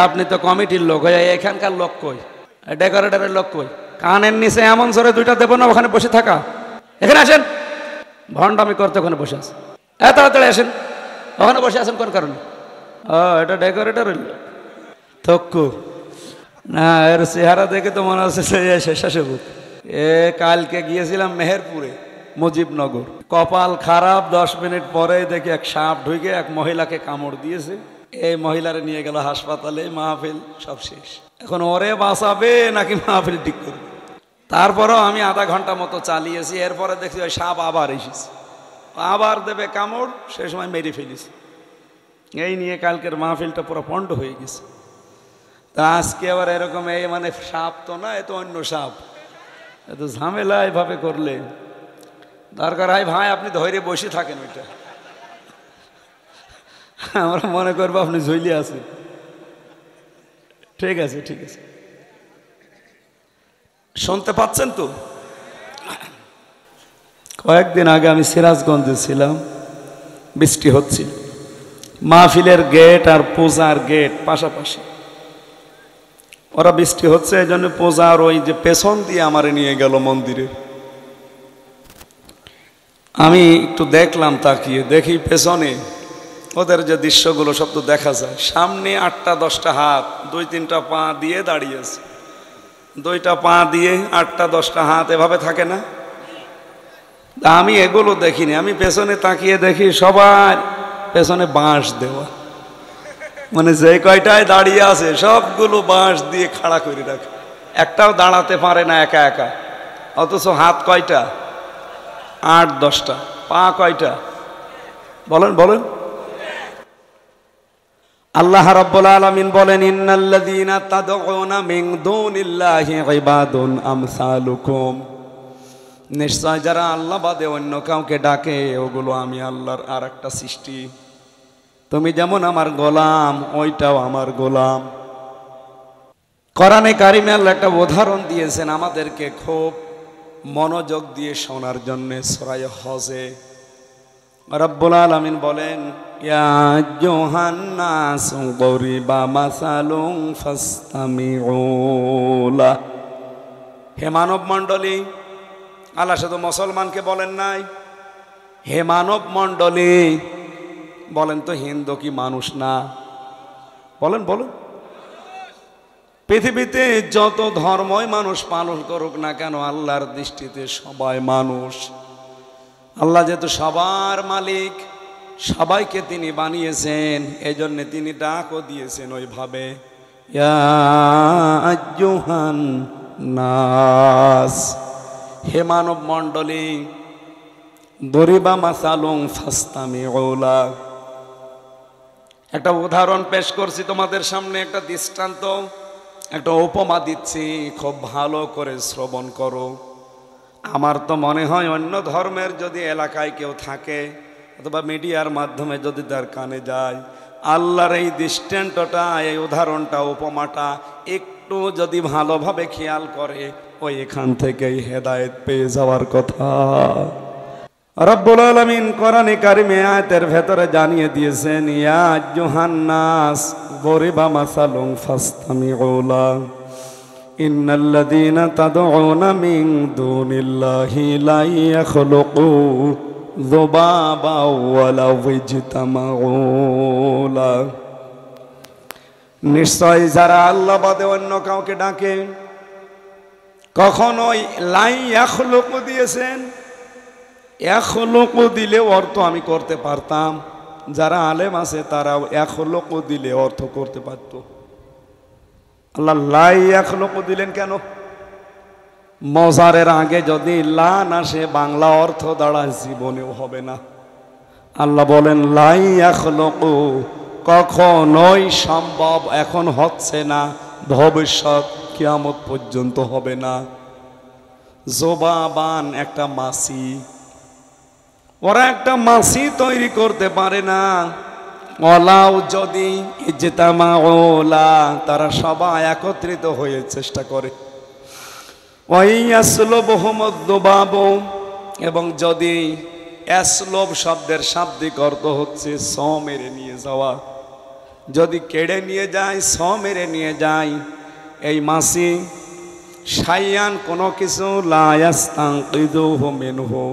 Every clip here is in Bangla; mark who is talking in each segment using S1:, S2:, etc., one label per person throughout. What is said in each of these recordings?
S1: আপনি তো কমিটির লোক, এখানকার লোক কই, ডেকোরেটরের লোক কই? কানের নিচে এমন জোরে দুইটা দেবো না, ওখানে বসে থাকা। এখানে আসেন, ভণ্ডামি করতে ওখানে বসে আছে। তাড়াতাড়ি আসেন, ওখানে বসে আছেন কোন কারণে? এটা ডেকোরেটরের লোক থক্কু না, এর চেহারা দেখে তো মনে হচ্ছে স্বেচ্ছাসেবক। কালকে গিয়েছিলাম মেহেরপুরে, মুজিবনগর। কপাল খারাপ, 10 মিনিট পরে দেখি এক সাপ ঢুকে এক মহিলাকে কামড় দিয়েছে। এই মহিলারে নিয়ে গেল হাসপাতালে, মাহফিল সব শেষ। এখন ওরে বাঁচাবে নাকি মাহফিল ঠিক করবে? তারপরেও আমি আধা ঘন্টা মতো চালিয়েছি। এরপরে দেখছি ওই সাপ আবার এসেছে, আবার দেবে কামড়, সে সময় মেরে ফেলেছে। এই নিয়ে কালকের মাহফিলটা পুরো পণ্ড হয়ে গেছে। তা আজকে আবার এরকম মানে সাপ তো না, এ তো অন্য সাপ। এত ঝামেলা এভাবে করলে দরকার হয় ভাই আপনি ধরে বসে থাকেন, ওইটা আমরা মনে করবো আপনি ঝুলিয়ে আছেন। ঠিক আছে, ঠিক আছে, শুনতে পাচ্ছেন তো? কয়েকদিন আগে আমি সিরাজগঞ্জে ছিলাম, বৃষ্টি হচ্ছিল। মাহফিলের গেট আর পূজার গেট পাশাপাশি, ওরা বৃষ্টি হচ্ছে এই জন্য পূজার ওই যে পেছন দিয়ে আমারে নিয়ে গেল মন্দিরে। আমি একটু দেখলাম, তাকিয়ে দেখি পেছনে ওদের যে দৃশ্যগুলো সব তো দেখা যায়। সামনে 8টা 10টা হাত, 2-3টা পা দিয়ে দাঁড়িয়ে আছে। 2টা পা দিয়ে 8টা 10টা হাত এভাবে থাকে না? আমি এগুলো দেখিনি, আমি পেছনে তাকিয়ে দেখি সবার পেছনে বাঁশ দেওয়া, মানে যে কয়টায় দাঁড়িয়ে আছে সবগুলো বাঁশ দিয়ে খাড়া করে রাখে। একটাও দাঁড়াতে পারে না একা একা, অথচ হাত কয়টা? 8-10টা। পা কয়টা? বলেন বলেন। আল্লাহ রাব্বুল আলামিন বলেন, ইন্নাল্লাযীনা তাদউনা মিন দুনিল্লাহি ইবাদুন আমসালুকুম, নিশ্চয় যারা আল্লাহ বাদে অন্য কাউকে ডাকে ওগুলো আমি আল্লাহর আর একটা সৃষ্টি। তুমি যেমন আমার গোলাম, ওইটাও আমার গোলাম। কোরআনে কারিমে আল্লাহ একটা উদাহরণ দিয়েছেন আমাদেরকে খুব মনোযোগ দিয়ে শোনার জন্য। সূরা হজে রব্বুল আলামিন বলেন, ইয়া আইয়ুহান নাসু দরিবা মাসালুন ফাসতামিউ লা। হে মানব মণ্ডলী, আল্লাহ শুধু মুসলমানকে বলেন নাই, হে মানব মণ্ডলী। বলেন তো হিন্দু কি মানুষ না? বলেন বলেন। পৃথিবীতে যত ধর্মই মানুষ পালন করুক না কেন, আল্লাহর দৃষ্টিতে সবাই মানুষ। আল্লাহ যেহেতু সবার মালিক, সবাইকে তিনি বানিয়েছেন, এই জন্য তিনি ডাকও দিয়েছেন ওইভাবে, ইয়া আইয়ুহান নাস, হে মানব মণ্ডলী। দরিবা মাসালুন ফাসতামিউ লা। একটা উদাহরণ পেশ করছি তোমাদের সামনে, একটা দৃষ্টান্ত, একটা উপমা দিচ্ছি, খুব ভালো করে শ্রবণ করো। আমার তো মনে হয় অন্য ধর্মের যদি এলাকায় কেউ থাকে অথবা মিডিয়ার মাধ্যমে যদি তার কানে যায়, আল্লাহর এই দৃষ্টান্তটা, এই উদাহরণটা, উপমাটা একটু যদি ভালোভাবে খেয়াল করে, ওই এখান থেকেই হেদায়েত পেয়ে যাওয়ার কথা। রব্বুল আলামিন কোরআনে কারিমে আয়াতের ভেতরে জানিয়ে দিয়েছেন, ইয়া আইয়ুহান নাস দরিবা মাসালুন ফাসতামিউ লা। ইন্নাল্লাযীনা তাদউনা মিন দুনিল্লাহি লা ইয়াখলুকু যুবাবা ওয়ালাউ ইজতামাউ লা। নিশ্চয় যারা আল্লাহ বাদে অন্য কাউকে ডাকে, কখনোই লা ইয়াখলুকু দিয়েছেন। ইয়াখলুকু দিলে অর্থ আমি করতে পারতাম, যারা আলেম আছে তারাও ইয়াখলুকু দিলে অর্থ করতে পারত। আল্লাহ লা ইয়াখলুকু দিলেন কেন? মজারের আগে যদি লা না সে বাংলা অর্থ দাঁড়ায় জীবনেও হবে না। আল্লাহ বলেন লা ইয়াখলুকু, কখনোই সম্ভব, এখন হচ্ছে না, ভবিষ্যৎ কিয়ামত পর্যন্ত হবে না। জবাবান, একটা মাছি, ওরা একটা মাছি তৈরি করতে পারে না। ওলাও যদি ইজতামাউলা, তারা সবাই একত্রিত হয়ে চেষ্টা করে। ওয়াইয়াসলুবহুমুদ-দুবাবু, এবং যদি ইয়াসলুব শব্দের শাব্দিক অর্থ হচ্ছে ছ মেরে নিয়ে যাওয়া,
S2: যদি কেড়ে নিয়ে যায়, মেরে নিয়ে যায়, এই মাসি শাইয়ান কোনো কিছু লা ইয়াস্তানকিযুহু মিনহু,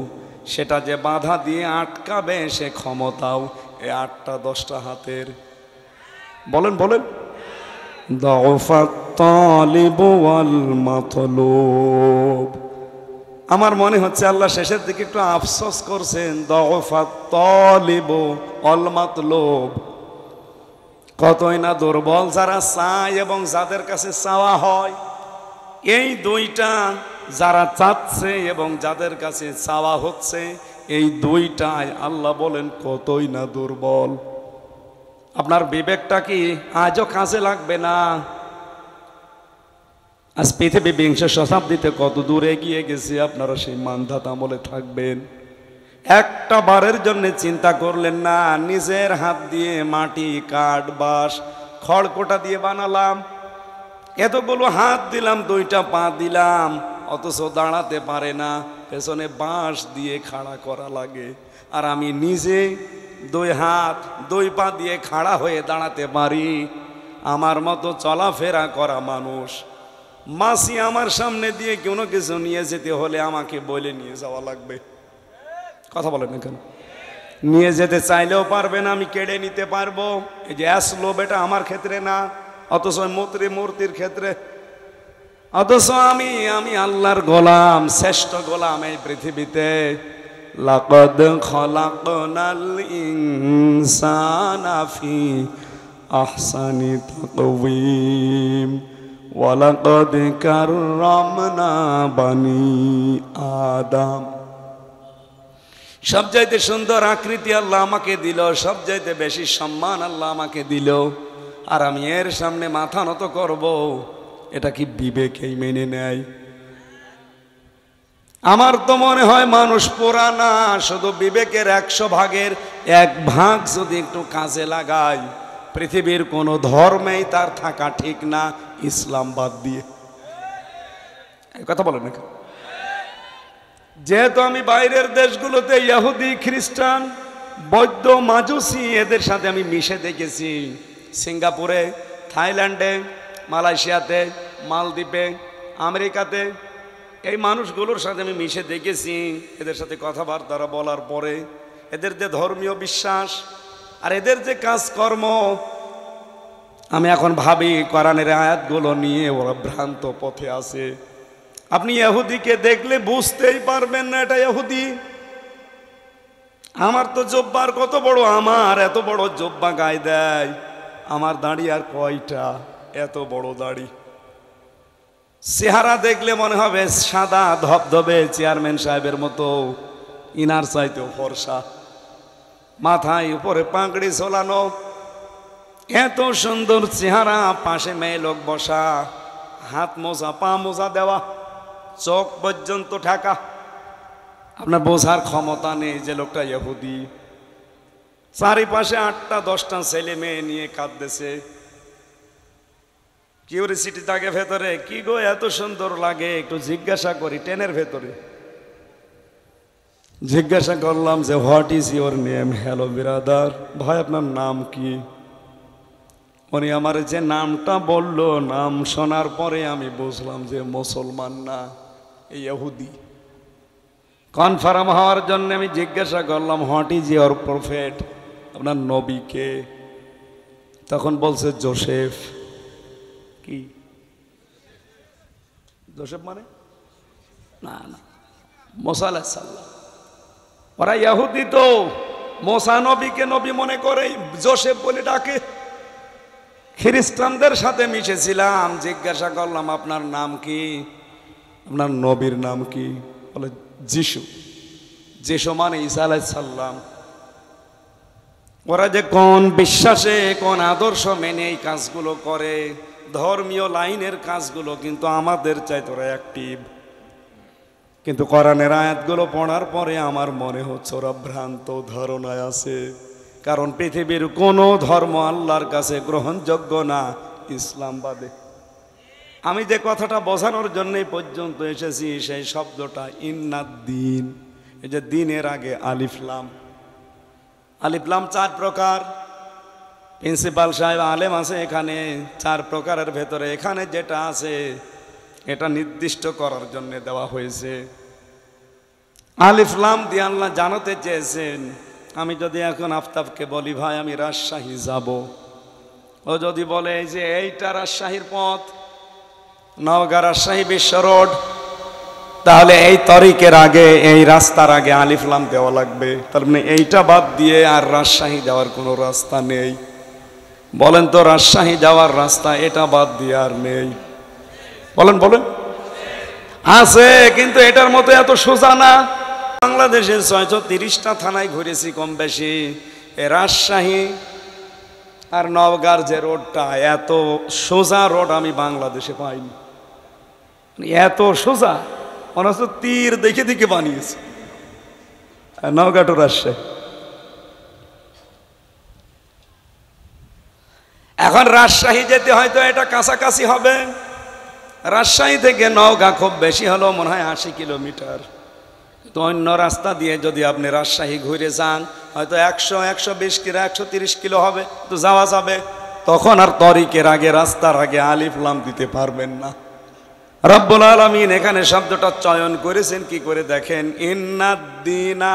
S2: সেটা যে বাধা দিয়ে আটকাবে সে ক্ষমতাও এই 8টা 10টা হাতের। বলেন বলেন, দাউফাত তালিবু ওয়াল মাতলুব। আমার মনে হচ্ছে আল্লাহ শেষের দিকে একটু আফসোস করছেন, দাউফাত তালিবু ওয়াল মাতলুব। কতই না দুর্বল যারা চায় এবং যাদের কাছে চাওয়া হয়। এই দুইটা, যারা চাচ্ছে এবং যাদের কাছে চাওয়া হচ্ছে, এই দুইটাই আল্লাহ বলেন কতই না দুর্বল। আপনার বিবেকটা কি আজও কাজে লাগবে না? আজ পৃথিবী 20 শতাব্দীতে কত দূরে এগিয়ে গেছে, আপনারা সেই মানধাত আমলে থাকবেন? একটা বারের জন্য চিন্তা করলেন না, নিজের হাত দিয়ে মাটি, কাঠ, বাঁশ, খড়কোটা দিয়ে বানালাম, এতগুলো হাত দিলাম, 2টা পা দিলাম, অথচ দাঁড়াতে পারে না, পেছনে বাঁশ দিয়ে খাড়া করা লাগে। আর আমি নিজে 2 হাত 2 পা দিয়ে খাড়া হয়ে দাঁড়াতে পারি। আমার মতো চলাফেরা করা মানুষ, মাসি আমার সামনে দিয়ে কোনো কিছু নিয়ে যেতে হলে আমাকে বলে নিয়ে যাওয়া লাগবে। কথা বলেন না কেন? নিয়ে যেতে চাইলেও পারবে না, আমি কেড়ে নিতে পারবো। এই যে লোভ, এটা আমার ক্ষেত্রে না, অথচ মূর্তির ক্ষেত্রে। অথচ আমি আল্লাহর গোলাম, শ্রেষ্ঠ গোলাম এই পৃথিবীতে। লাকাদ খলাকনাল ইনসানা ফি আহসানি তাকওয়িম ওয়া লাকাদ কাররামনা বানি আদম। সবচাইতে সুন্দর আকৃতি আল্লাহ আমাকে দিল, সবচাইতে বেশি সম্মান আল্লাহ আমাকে দিল, আর আমি এর সামনে মাথা নত করব? এটা কি বিবেকেই মেনে নেয়? আমার তো মনে হয় মানুষ পোড়া না, শুধু বিবেকের 100 ভাগের 1 ভাগ যদি একটু কাজে লাগায়, পৃথিবীর কোনো ধর্মেই তার থাকা ঠিক না, ইসলাম বাদ দিয়ে। এই কথা বলেন না? যেহেতু আমি বাইরের দেশগুলোতে ইহুদি, খ্রিস্টান, বৌদ্ধ, মাজুসি, এদের সাথে আমি মিশে দেখেছি। সিঙ্গাপুরে, থাইল্যান্ডে, মালয়েশিয়াতে, মালদ্বীপে, আমেরিকাতে, এই মানুষগুলোর সাথে আমি মিশে দেখেছি। এদের সাথে কথাবার্তা বলার পরে এদের যে ধর্মীয় বিশ্বাস আর এদের যে কাজকর্ম, আমি এখন ভাবি কোরআনের আয়াতগুলো নিয়ে ওরা ভ্রান্ত পথে আছে। আপনি ইহুদিকে দেখলে বুঝতেই পারবেন না এটা ইহুদি। আমার তো জব্বার কত বড়, আমার এত বড় জব্বা গায়ে দেয়, আমার দাড়ি আর কয়টা, এত বড় দাড়ি। চেহারা দেখলে মনে হবে সাদা ধবধবে চেয়ারম্যান সাহেবের মতো, ইনার চাইতেও ফর্সা, মাথায় উপরে পাগড়ি ঝোলানো, এত সুন্দর চেহারা, পাশে মেয়ে লোক বসা, হাত মোজা, পা মোজা দেওয়া, চোখ পর্যন্ত ঢাকা। আপনার বোঝার ক্ষমতা নেই যে লোকটা ইহুদি। চারিপাশে 8টা 10টা ছেলে মেয়ে নিয়ে কাঁদতেছে। কিউরিসিটি থাকে ভেতরে, কি গো এত সুন্দর লাগে, একটু জিজ্ঞাসা করি। ট্রেনের ভেতরে জিজ্ঞাসা করলাম যে what is your name? Hello brother, ভাই আপনার নাম কি? উনি আমার যে নামটা বলল, নাম শোনার পরে আমি বুঝলাম যে মুসলমান না, এই ইহুদি। কনফার্ম হওয়ার জন্য আমি জিজ্ঞাসা করলাম হোয়াট ইজ ইউর প্রফেট? আপনার নবীকে? তখন বলছে জোসেফ। কি জোসেফ মানে? না না, মুসা আলাইহিস সালাম। ওরা ইহুদি তো মুসা নবীকে নবী মনে করে, জোসেফ বলে ডাকে। খ্রিস্টানদের সাথে মিশেছিলাম, জিজ্ঞাসা করলাম আপনার নাম কি? আপনার নবীর নাম কি? বলে যিশু। যিশু মানে ঈসা আলাইহিস সালাম। ওরা যে কোন বিশ্বাসে, কোন আদর্শ মেনে এই কাজগুলো করে, ধর্মীয় লাইনের কাজগুলো, কিন্তু আমাদের চাইতে ওরা অ্যাক্টিভ। কিন্তু কোরআনের আয়াতগুলো পড়ার পরে আমার মনে হচ্ছে ওরা ভ্রান্ত ধারণায় আছে। কারণ পৃথিবীর কোনো ধর্ম আল্লাহর কাছে গ্রহণযোগ্য না, ইসলাম বাদে। আমি যে কথাটা বোঝানোর জন্যই পর্যন্ত এসেছি, সেই শব্দটা ইন্নাদ্দিন। এই যে দিনের আগে আলিফ লাম। আলিফ লাম 4 প্রকার। প্রিন্সিপাল সাহেব আলেম আছে এখানে 4 প্রকারের ভেতরে এখানে যেটা আছে এটা নির্দিষ্ট করার জন্য দেওয়া হয়েছে। আলিফ লাম দিয়ে আল্লাহ জানাতে চেয়েছেন। আমি যদি এখন আফতাবকে বলি ভাই আমি রাজশাহী যাব, ও যদি বলে এই যে এইটা রাজশাহীর পথ, নওগাঁ রাজশাহী বিশ্ব রোড, তাহলে এই তরিকের আগে এই রাস্তার আগে আলিফ লাম দেওয়া লাগবে। তার মানে এইটা বাদ দিয়ে আর রাজশাহী যাওয়ার কোনো রাস্তা নেই। বলেন তো রাজশাহী যাওয়ার রাস্তা এটা বাদ দিয়ে আর নেই? বলেন বলেন। আছে, কিন্তু এটার মতো এত সোজা না। বাংলাদেশের 630টা থানায় ঘুরেছি কম বেশি, এ রাজশাহী আর নওগাঁর যে রোডটা, এত সোজা রোড আমি বাংলাদেশে পাইনি। এত সোজা মনে হচ্ছে তীর দেখে দেখে বানিয়েছে নওগাঁ টু রাজশাহী। এখন রাজশাহী যেতে হয়তো এটা কাছাকাছি হবে, রাজশাহী থেকে নওগাঁ খুব বেশি হলো মনে হয় 80 কিলোমিটার। তো অন্য রাস্তা দিয়ে যদি আপনি রাজশাহী ঘুরে যান হয়তো 100, 120 কিলো, 130 কিলো হবে, তো যাওয়া যাবে। তখন আর তরিকের আগে রাস্তার আগে আলিফ লাম দিতে পারবেন না। রব্বুল আলামিন এখানে শব্দটা চয়ন করেছেন কি করে দেখেন, ইন্নাদ্দীনা,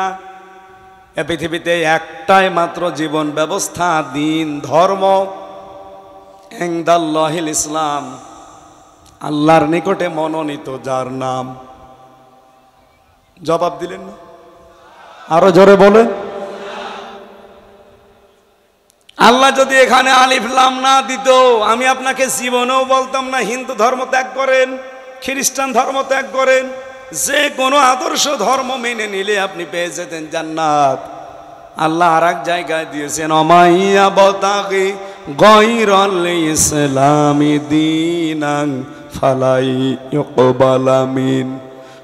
S2: এ পৃথিবীতে একটাই মাত্র জীবন ব্যবস্থা, দিন, ধর্ম, ইনদাল্লাহিল ইসলাম, আল্লাহর নিকটে মনোনীত যার নাম। জবাব দিলেন না? আরো জোরে বলেন। আল্লাহ যদি এখানে আলিফ লাম না দিত, আমি আপনাকে জীবনেও বলতাম না হিন্দু ধর্ম ত্যাগ করেন, খ্রিস্টান ধর্ম ত্যাগ করেন, যে কোনো আদর্শ ধর্ম মেনে নিলে আপনি পেয়ে যেতেন জান্নাত। আল্লাহ আর এক জায়গায় দিয়েছেন, অমাইয়া বতাগি গায়রাল ইসলামি দীনান ফালাই ইউকবালা মিন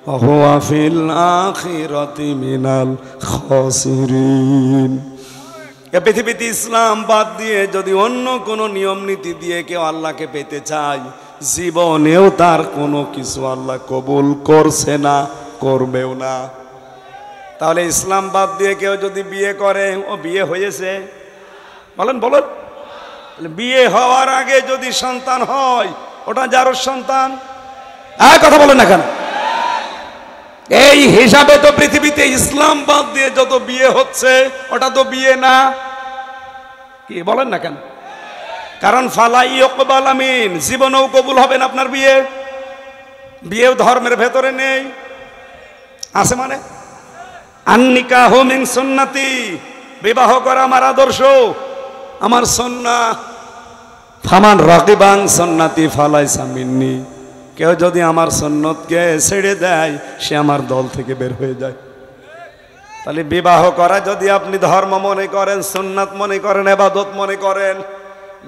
S2: ওয়া হুয়া ফিল আখিরাতি মিনাল খাসিরিন। এ পৃথিবীতে ইসলাম বাদ দিয়ে যদি অন্য কোনো নিয়ম নীতি দিয়ে কেউ আল্লাহকে পেতে চায়, জীবনেও তার কোনো কিছু আল্লাহ কবুল করছে না, করবেও না। তাহলে ইসলাম বাদ দিয়ে কেউ যদি বিয়ে করে, ও বিয়ে হয়েছে? বলেন বলেন। বিয়ে হওয়ার আগে যদি সন্তান হয়, ওটা যার সন্তান? কথা বলেন না কেন? এই হিসাবে তো পৃথিবীতে ইসলাম বাদ দিয়ে যত বিয়ে হচ্ছে ওটা তো বিয়ে না, কি বলেন না কেন? কারণ ফালাই ইউকবালা মিন, জীবনেও কবুল হবে না আপনার বিয়ে। বিয়েও ধর্মের ভেতরে নেই, আছে মানে আন্নিকাহু মিন সুন্নতি, বিবাহ করা আমার আদর্শ, আমার সুন্নাহ। ফামান রাকিবান সুন্নতি ফালাইসা মিন্নি, কেউ যদি আমার সুন্নতকে ছেড়ে দেয় সে আমার দল থেকে বের হয়ে যায়। তাহলে বিবাহ করা যদি আপনি ধর্ম মনে করেন, সুন্নাত মনে করেন, ইবাদত মনে করেন,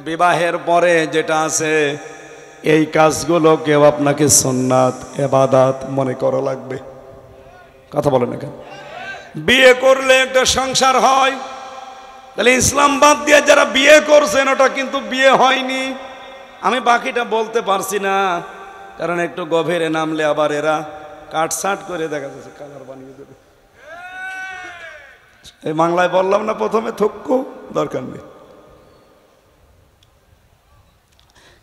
S2: বিবাহের পরে যেটা আছে এই কাজগুলো কেউ আপনাকে সুন্নাত ইবাদত মনে করা লাগবে। কথা বলেন না কেন? বিয়ে করলে একটা সংসার হয়, তাহলে ইসলাম বাদ দিয়ে যারা বিয়ে করছেন ওটা কিন্তু বিয়ে হয়নি। আমি বাকিটা বলতে পারছি না, কারণ একটু গভীরে নামলে আবার এরা কাটসাট করে দেখা যাচ্ছে কালার বানিয়ে দেবে। এই বাংলায় বললাম না প্রথমে, থক্কু দরকার নেই,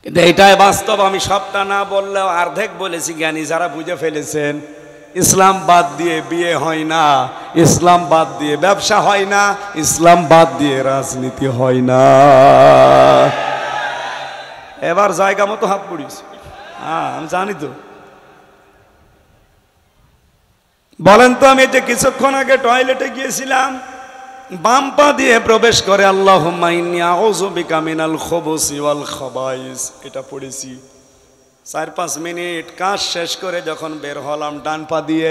S2: কিন্তু এটাই বাস্তব। আমি সবটা না বললেও অর্ধেক বলেছি। জ্ঞানী যারা বুঝে ফেলেছেন, ইসলাম বাদ দিয়ে বিয়ে হয় না, ইসলাম বাদ দিয়ে ব্যবসা হয় না, ইসলাম বাদ দিয়ে রাজনীতি হয় না। এবার জায়গা মতো হাত পড়িস। হ্যাঁ আমি জানি তো। বলেন তো, আমি যে কিছুক্ষণ আগে টয়লেটে গিয়েছিলাম, বাম পা দিয়ে প্রবেশ করে আল্লাহুম্মা ইন্নী আউযু বিকা মিনাল খুবুসি ওয়াল খাবাইস, এটা পড়েছি। 4-5 মিনিট কাজ শেষ করে যখন বের হলাম ডান পা দিয়ে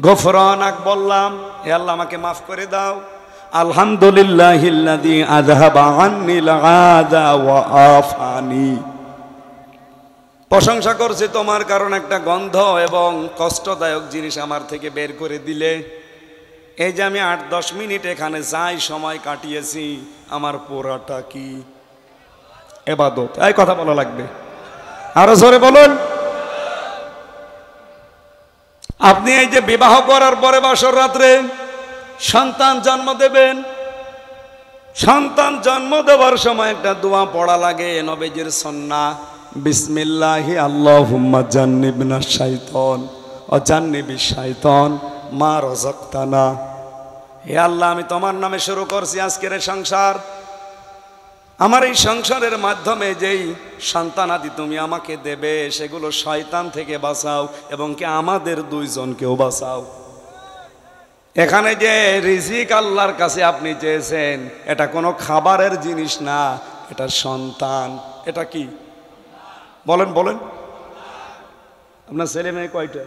S2: গফরানাক বললাম, হে আল্লাহ আমাকে মাফ করে দাও। আলহামদুলিল্লাহিল্লাযী আযহাবা আন্নিল আযা ওয়া আফানি, প্রশংসা করছি তোমার, কারণ একটা গন্ধ এবং কষ্টদায়ক জিনিস আমার থেকে বের করে দিলে। এই যে আমি 8-10 মিনিট এখানে যাই সময় কাটিয়েছি, আমার পুরাটা কি ইবাদত। এই কথা বলা লাগবে, আরো জোরে বলুন। আপনি এই যে বিবাহ করার পরে বাসর রাত্রে সন্তান জন্ম দেবেন, সন্তান জন্ম দেওয়ার সময় একটা দোয়া পড়া লাগে, নবীজির সুন্নাহ, বিসমিল্লাহি আল্লাহুম্মা জান্নিবনা শাইতান ও জান্নিবিশ শাইতান মা রাযাকতানা। হে আল্লাহ, আমি তোমার নামে শুরু করছি আজকের এই সংসার। আমার এই সংসারের মাধ্যমে যেই সন্তানাদি তুমি আমাকে দেবে সেগুলো শয়তান থেকে বাঁচাও এবং কি আমাদের দুইজনকেও বাঁচাও। এখানে যে রিজিক আল্লাহর কাছে আপনি চেয়েছেন, এটা কোনো খাবারের জিনিস না, এটা সন্তান। এটা কি বলেন বলেন? আপনার ছেলে মেয়ে কয়টা?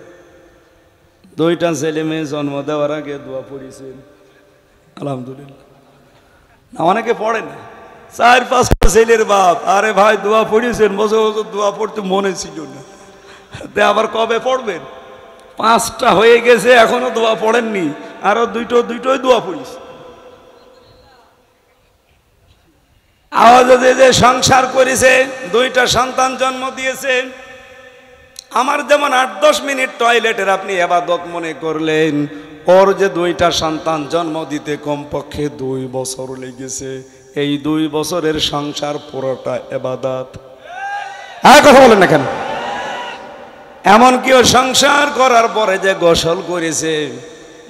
S2: দুইটা ছেলে মেয়ে জন্ম দেওয়ার আগে দোয়া পড়েছেন আলহামদুলিল্লাহ। না, অনেকে পড়ে না। 4-5টা ছেলের বাপ, আরে ভাই দোয়া পড়েছেন, বছর বছর দোয়া পড়তে মনে ছিল না, আবার কবে পড়বেন? 5টা হয়ে গেছে এখনো দোয়া পড়েননি, আরো দুটোই দোয়া পড়িস। আওয়াজ যে সংসার করেছে, 2টা সন্তান জন্ম দিয়েছে। আমার যেমন 8-10 মিনিট টয়লেটের আপনি ইবাদত মনে করলেন, ওর যে 2টা সন্তান জন্ম দিতে কমপক্ষে 2 বছর লেগেছে, এই 2 বছরের সংসার পুরোটা ইবাদত।
S1: আর কথা বলেন না কেন?
S2: এমনকি ও সংসার করার পরে যে গোসল করেছে,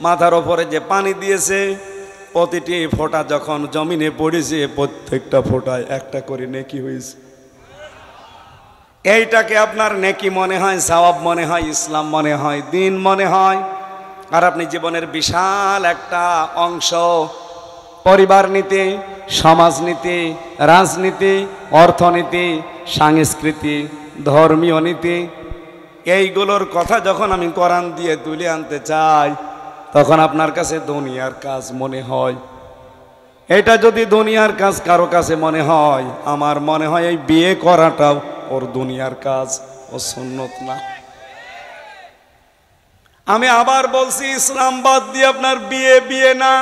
S2: মাথার ওপরে যে পানি দিয়েছে, প্রতিটি ফোঁটা যখন জমিনে পড়েছে, প্রত্যেকটা ফোঁটায় একটা করে নেকি হয়েছে। এইটাকে আপনার নেকি মনে হয়, সওয়াব মনে হয়, ইসলাম মনে হয়, দিন মনে হয়। আর আপনি জীবনের বিশাল একটা অংশ পরিবার নীতি, সমাজনীতি, রাজনীতি, অর্থনীতি, সংস্কৃতি, ধর্মীয় নীতি, এইগুলোর কথা যখন আমি কোরআন দিয়ে তুলে আনতে চাই, তখন আপনার কাছে দুনিয়ার কাজ মনে হয়। এটা যদি দুনিয়ার কাজ কারো কাছে মনে হয়, আমার মনে হয় এই বিয়ে করাটাও ওর দুনিয়ার কাজ, ও সুন্নত না। আমি আবার বলছি, ইসলাম বাদ দিয়ে আপনার বিয়ে না,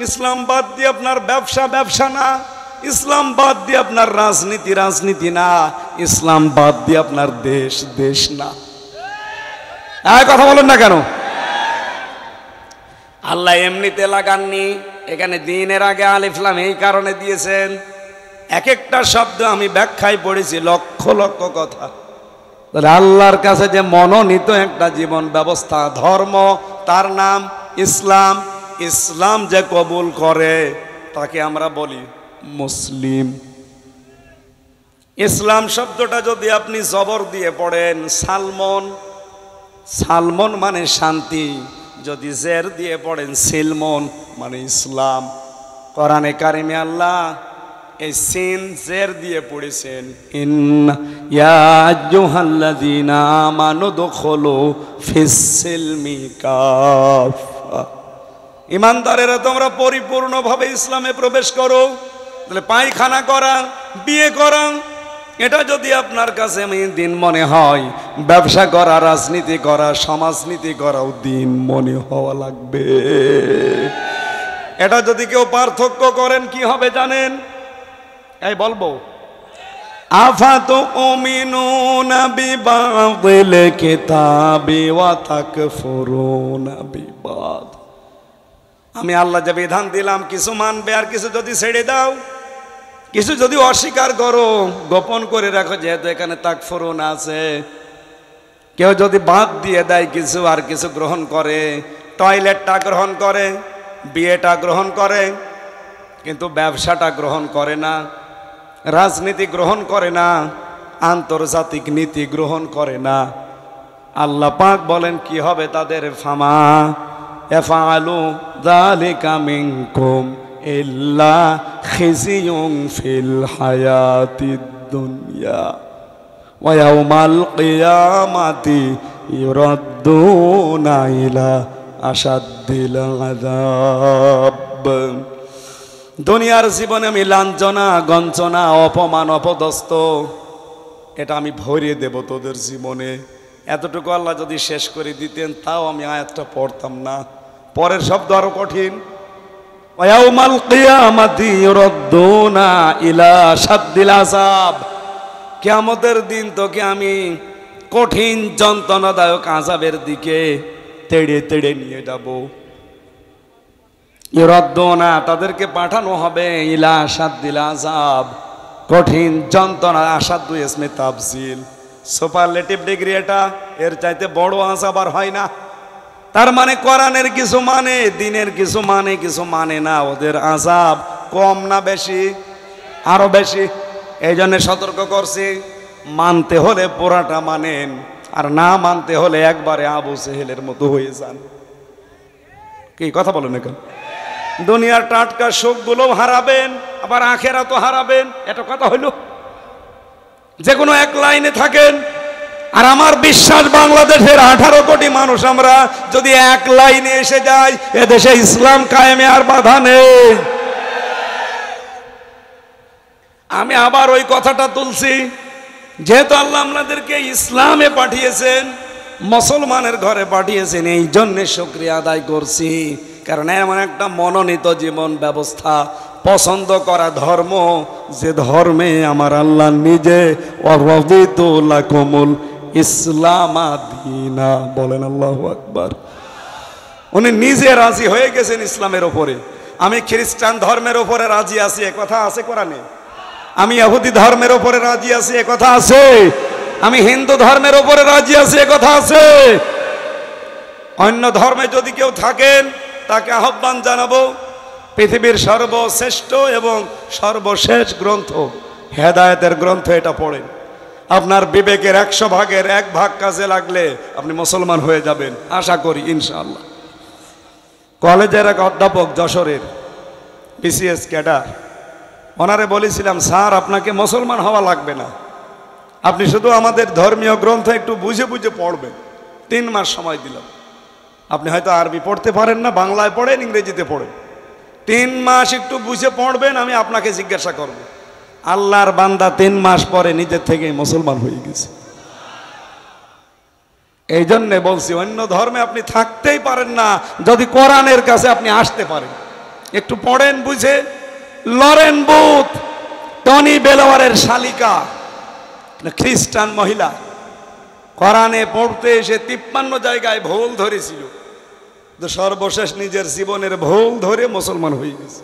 S2: ইসলাম বাদ দিয়ে আপনার ব্যবসা না, ইসলাম বাদ দিয়ে আপনার রাজনীতি না, ইসলাম বাদ দিয়ে আপনার দেশ না।
S1: কথা বলেন না কেন?
S2: আল্লাহ এমনিতে লাগাননি, এখানে দিনের আগে আলিফ লাম এই কারণে দিয়েছেন। এক একটা শব্দ আমি ব্যাখ্যায় পড়েছি, লক্ষ লক্ষ কথা।
S1: তাহলে আল্লাহর কাছে যে মনোনীত একটা জীবন ব্যবস্থা,
S2: ধর্ম, তার নাম ইসলাম। ইসলাম যে কবুল করে তাকে আমরা বলি মুসলিম। ইসলাম শব্দটা যদি আপনি জবর দিয়ে পড়েন, সালমন মানে শান্তি, যদি জের দিয়ে পড়েন সিলমন মানে ইসলাম। কোরআনে কারিমে আল্লাহ এই সিন জের দিয়ে পড়েছেন, ইন্না ইয়া আইয়ুহাল্লাযীনা আমানু দুখুলু ফিস-সিলমি কাফা। ইমানদারেরা তোমরা পরিপূর্ণভাবে ইসলামে প্রবেশ করো। তাহলে পায়খানা করা, বিয়ে করা, এটা যদি আপনার কাছে দিন মনে হয়, ব্যবসা করা, রাজনীতি করা, সমাজনীতি করাও দিন মনে হওয়া লাগবে। এটা যদি কেউ পার্থক্য করেন কি হবে জানেন? এই বলবো, আফাতুমিনুনা বিবাদিল কিতাবি ওয়া তাকফুরুনা বিবাদ। আমি আল্লাহ যে বিধান দিলাম, কিছু মানবে আর কিছু যদি ছেড়ে দাও, কিছু যদি অস্বীকার করো, গোপন করে রাখো, যেহেতু এখানে তাকফুরুন আছে। কেউ যদি বাদ দিয়ে দেয় কিছু আর কিছু গ্রহণ করে, টয়লেটটা গ্রহণ করে, বিয়েটা গ্রহণ করে, কিন্তু ব্যবসাটা গ্রহণ করে না, রাজনীতি গ্রহণ করে না, আন্তর্জাতিক নীতি গ্রহণ করে না, আল্লাহ পাক বলেন কি হবে তাদের? ফামা ইয়াফআলু যালিকা মিনকুম ইল্লা খিজিয়ুন ফিল হায়াতিদ দুনিয়া ওয়া ইয়াউমাল কিয়ামাতি ইউরাদ্দুনা ইলা আশাদ্দিল আযাব। দুনিয়ার জীবনে আমি লাঞ্ছনা, গঞ্চনা, অপমান, অপদস্থ, এটা আমি ভরিয়ে দেব তোদের জীবনে। এতটুকু আল্লাহ যদি শেষ করে দিতেন, তাও আমি আয়াতটা পড়তাম না। পরের শব্দ আরো কঠিন, ওয়ায়াউমাল কিয়ামাতি ইউরাদ্দুনা ইলা আশাদ্দিল আযাব। কিয়ামতের দিন তোকে আমি কঠিন যন্ত্রণাদায়ক আযাবের দিকে তেড়ে তেড়ে নিয়ে যাব। ইউরাদ্দুনা, তাদেরকে পাঠানো হবে ইলা শাদ্দিল আযাব, কঠিন যন্ত্রণা। আসাদু ইসমে তাফজিল, সুপারলেটিভ ডিগ্রি এটা, এর চাইতে বড় আযাব আর হয় না। তার মানে কোরআনের কিছু মানে, দিনের কিছু মানে, কিছু মানে না। ওদের আযাব কম না বেশি? আরো বেশি। এই জন্য সতর্ক করছি, মানতে হলে পুরাটা মানেন, আর না মানতে হলে একবারে আবু সেহেলের মতো হয়ে যান। কি কথা বলেন এখন? দুনিয়ার টাটকা সুখগুলো হারাবেন, আবার আখেরাতও হারাবেন। এটা কথা হইল? যে কোনো এক লাইনে থাকেন। আর আমার বিশ্বাস, বাংলাদেশের 18 কোটি মানুষ আমরা যদি এক লাইনে এসে যাই, এদেশে ইসলাম কায়েমে আর বাধা নেই। আমি আবার ওই কথাটা তুলছি, যেহেতু আল্লাহ আপনাদেরকে ইসলামে পাঠিয়েছেন, মুসলমানের ঘরে পাঠিয়েছেন, এই জন্যে শুকরিয়া আদায় করছি। কারণ এমন একটা মনোনীত জীবন ব্যবস্থা, পছন্দ করা ধর্ম, যে ধর্মে আমার আল্লাহ নিজে ওয়ারাদিতু লাকুমুল ইসলাম দীনা, বলেন আল্লাহু আকবার। উনি নিজে রাজি হয়ে গেছেন ইসলামের ওপরে। আমি খ্রিস্টান ধর্মের ওপরে রাজি আছি, এ কথা আছে কোরআনে। আমি ইহুদি ধর্মের ওপরে রাজি আছি, এ কথা আছে। আমি হিন্দু ধর্মের ওপরে রাজি আছি, এ কথা আছে। অন্য ধর্মে যদি কেউ থাকেন, তাকে আহ্বান জানাবো, পৃথিবীর সর্বশ্রেষ্ঠ এবং সর্বশেষ গ্রন্থ হেদায়েতের গ্রন্থ, এটা পড়েন। আপনার বিবেকের 100 ভাগের 1 ভাগ কাজে লাগলে আপনি মুসলমান হয়ে যাবেন, আশা করি ইনশাআল্লাহ। কলেজের এক অধ্যাপক, যশোরের বিসিএস ক্যাডার, ওনারে বলেছিলাম, স্যার আপনাকে মুসলমান হওয়া লাগবে না, আপনি শুধু আমাদের ধর্মীয় গ্রন্থ একটু বুঝে বুঝে পড়বেন। 3 মাস সময় দিলাম। আপনি হয়তো আরবি পড়তে পারেন না, বাংলায় পড়েন, ইংরেজিতে পড়েন। 3 মাস একটু বুঝে পড়বেন, আমি আপনাকে জিজ্ঞাসা করব। আল্লাহর বান্দা 3 মাস পরে নিজের থেকেই মুসলমান হয়ে গেছে। এই জন্যে বলছি, অন্য ধর্মে আপনি থাকতেই পারেন না, যদি কোরআনের কাছে আপনি আসতে পারেন। একটু পড়েন বুঝে। লরেন বুথ, টনি বেলাওয়ারের শালিকা, খ্রিস্টান মহিলা, কোরআনে পড়তে এসে 53 জায়গায় ভুল ধরেছিল, তো সর্বশেষ নিজের জীবনের ভুল ধরে মুসলমান হয়ে গেছে।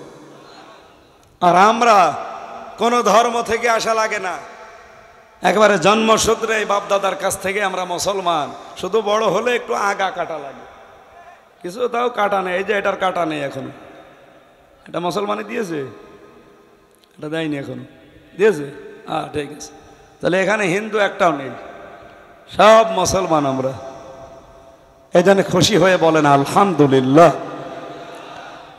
S2: আর আমরা কোন ধর্ম থেকে আসা লাগে না, একেবারে জন্মসূত্রে বাপদাদার কাছ থেকে আমরা মুসলমান। শুধু বড় হলে একটু আগা কাটা লাগে, কিছু তাও কাটা নেই। এই যে এটার কাটা নেই এখনো, এটা মুসলমানে দিয়েছে, এটা দেয়নি এখনো, দিয়েছে? ঠিক আছে। তাহলে এখানে হিন্দু একটাও নেই, সব মুসলমান আমরা। এই জন্য খুশি হয়ে বলেন আলহামদুলিল্লাহ।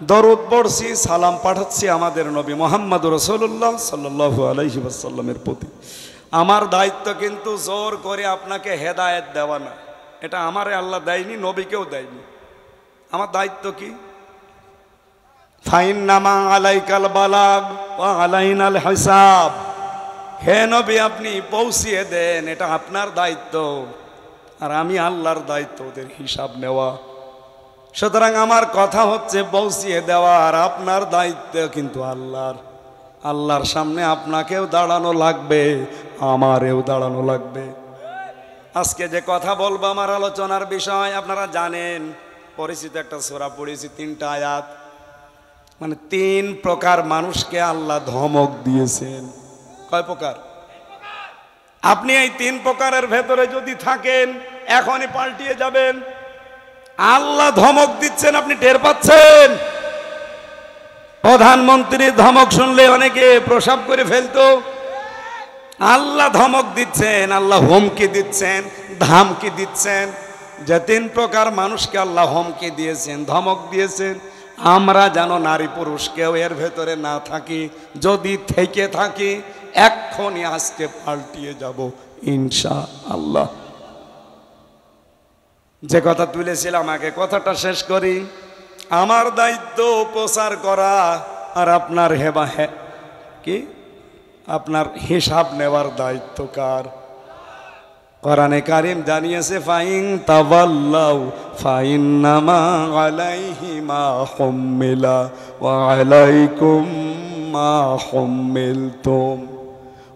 S2: দরুদ পড়ছি, সালাম পাঠাচ্ছি আমাদের নবী মুহাম্মদ রাসূলুল্লাহ সাল্লাল্লাহু আলাইহি ওয়াসাল্লামের প্রতি। আমার দায়িত্ব কিন্তু জোর করে আপনাকে হেদায়েত দেওয়া না, এটা আমারে আল্লাহ দেয়নি, নবীকেও দেয়নি। আমার দায়িত্ব কি? ফাইন্নামা আলাইকাল বালাগ ওয়া আলাইনাল হিসাব। হে নবী, আপনি পৌঁছিয়ে দেন, এটা আপনার দায়িত্ব, আর আমি আল্লাহর দায়িত্ব ওদের হিসাব নেওয়া। সুতরাং আমার কথা হচ্ছে পৌঁছিয়ে দেওয়া, আর আপনার দায়িত্ব কিন্তু আল্লাহর। আল্লাহর সামনে আপনাকেও দাঁড়ানো লাগবে, আমারেও দাঁড়ানো লাগবে। আজকে যে কথা বলবো, আমার আলোচনার বিষয় আপনারা জানেন, পরিচিত একটা সূরা পড়েছি, 3টা আয়াত। মানে 3 প্রকার মানুষকে আল্লাহ ধমক দিয়েছেন। কয় প্রকার? আপনি এই 3 প্রকারের ভেতরে যদি থাকেন, এখনই পাল্টিয়ে যাবেন। আল্লাহ ধমক দিচ্ছেন, আপনি টের পাচ্ছেন? প্রধানমন্ত্রীর ধমক শুনলে অনেকে প্রসাব করে ফেলতো। আল্লাহ ধমক দিচ্ছেন, আল্লাহ হুমকি দিচ্ছেন, ধামকি দিচ্ছেন। যে 3 প্রকার মানুষকে আল্লাহ হুমকি দিয়েছেন, ধমক দিয়েছেন, আমরা যেন নারী পুরুষ কেউ এর ভেতরে না থাকি। যদি থেকে থাকি, এক্ষুনি আজকে পাল্টিয়ে যাব ইনশাআল্লাহ। যে কথা তুলেছিলাম, আগে কথাটা শেষ করি। আমার দায়িত্ব প্রচার করা, আর আপনার কি আপনার হিসাব নেওয়ার দায়িত্ব কার? কোরআনে কারীম জানিয়েছে, ফাইন তাওয়াল্লাউ ফাইন্নামা আলাইহি মা হুম্মিলা ওয়া আলাইকুম মা হুম্মিলতুম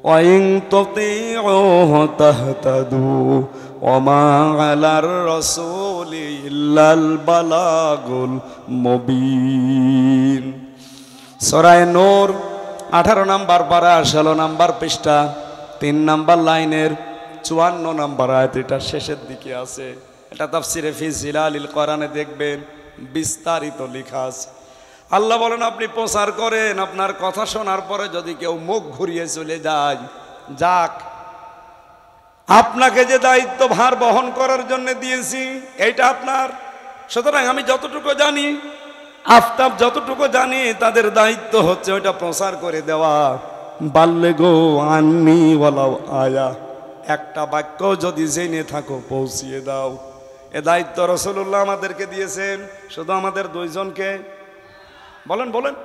S2: ওয়াইং তুতিউহু তাহতাদু ওয়া মা আলার রাসূলি ইল্লাল বালাগুল মুবিন। সূরা নূর 18 নম্বর পারা 16 নম্বর পৃষ্ঠা 3 নম্বর লাইনের 54 নম্বর আয়াত, এটা শেষের দিকে আছে। এটা তাফসিরে ফি জিলালিল কোরআনে দেখবেন বিস্তারিত লেখা আছে। আল্লাহ বলেন আপনি প্রচার করেন, আপনার কথা শোনার পরে যদি কেউ মুখ ঘুরিয়ে চলে যায়, যাক, আপনাকে যে দায়িত্ব ভার বহন করার জন্য দিয়েছি এইটা আপনার। সুতরাং আমি যতটুকু জানি, আফতাব যতটুকু জানি, তাদের দায়িত্ব হচ্ছে ওইটা প্রচার করে দেওয়া। বাল্লেগো আন্নি ওয়ালাউ আয়া, একটা বাক্য যদি জেনে থাকো পৌঁছিয়ে দাও। এ দায়িত্ব রাসূলুল্লাহ আমাদেরকে দিয়েছেন। শুধু আমাদের দুইজনকে বলেন বলেন,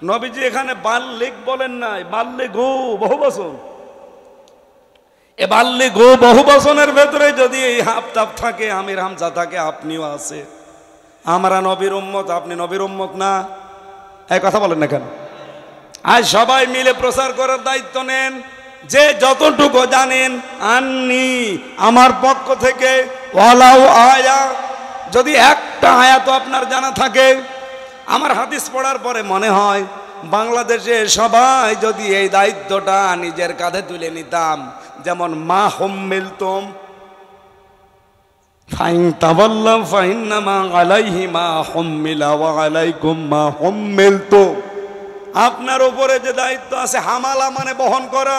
S2: নবীজি এখানে বাল্লিগ বলেন নাই, বাল্লেগো বহু বচন। এ বাল্লেগো বহু বচনের ভেতরে যদি এই আফতাব থাকে, আমির হামজা থাকে, আপনিও আছে। আমরা নবীর উম্মত, আপনি নবীর উম্মত না? এই কথা বলেন না কেন? আজ সবাই মিলে প্রচার করার দায়িত্ব নেন। যে যতটুকু জানেন, আন্নি আমার পক্ষ থেকে, ওয়ালাউ আয়া, যদি একটা আয়াত আপনার জানা থাকে। আমার হাদিস পড়ার পরে মনে হয় বাংলাদেশে সবাই যদি এই দায়িত্বটা নিজের কাঁধে তুলে নিতাম, যেমন মা হুম্মিলতুম ফাইন তাওয়াল্লাউ ফাইন্নামা আলাইহি মা হুম্মিলা ওয়া আলাইকুম মা হুম্মিলতুম। আপনার উপরে যে দায়িত্ব আছে, হামালা মানে বহন করা,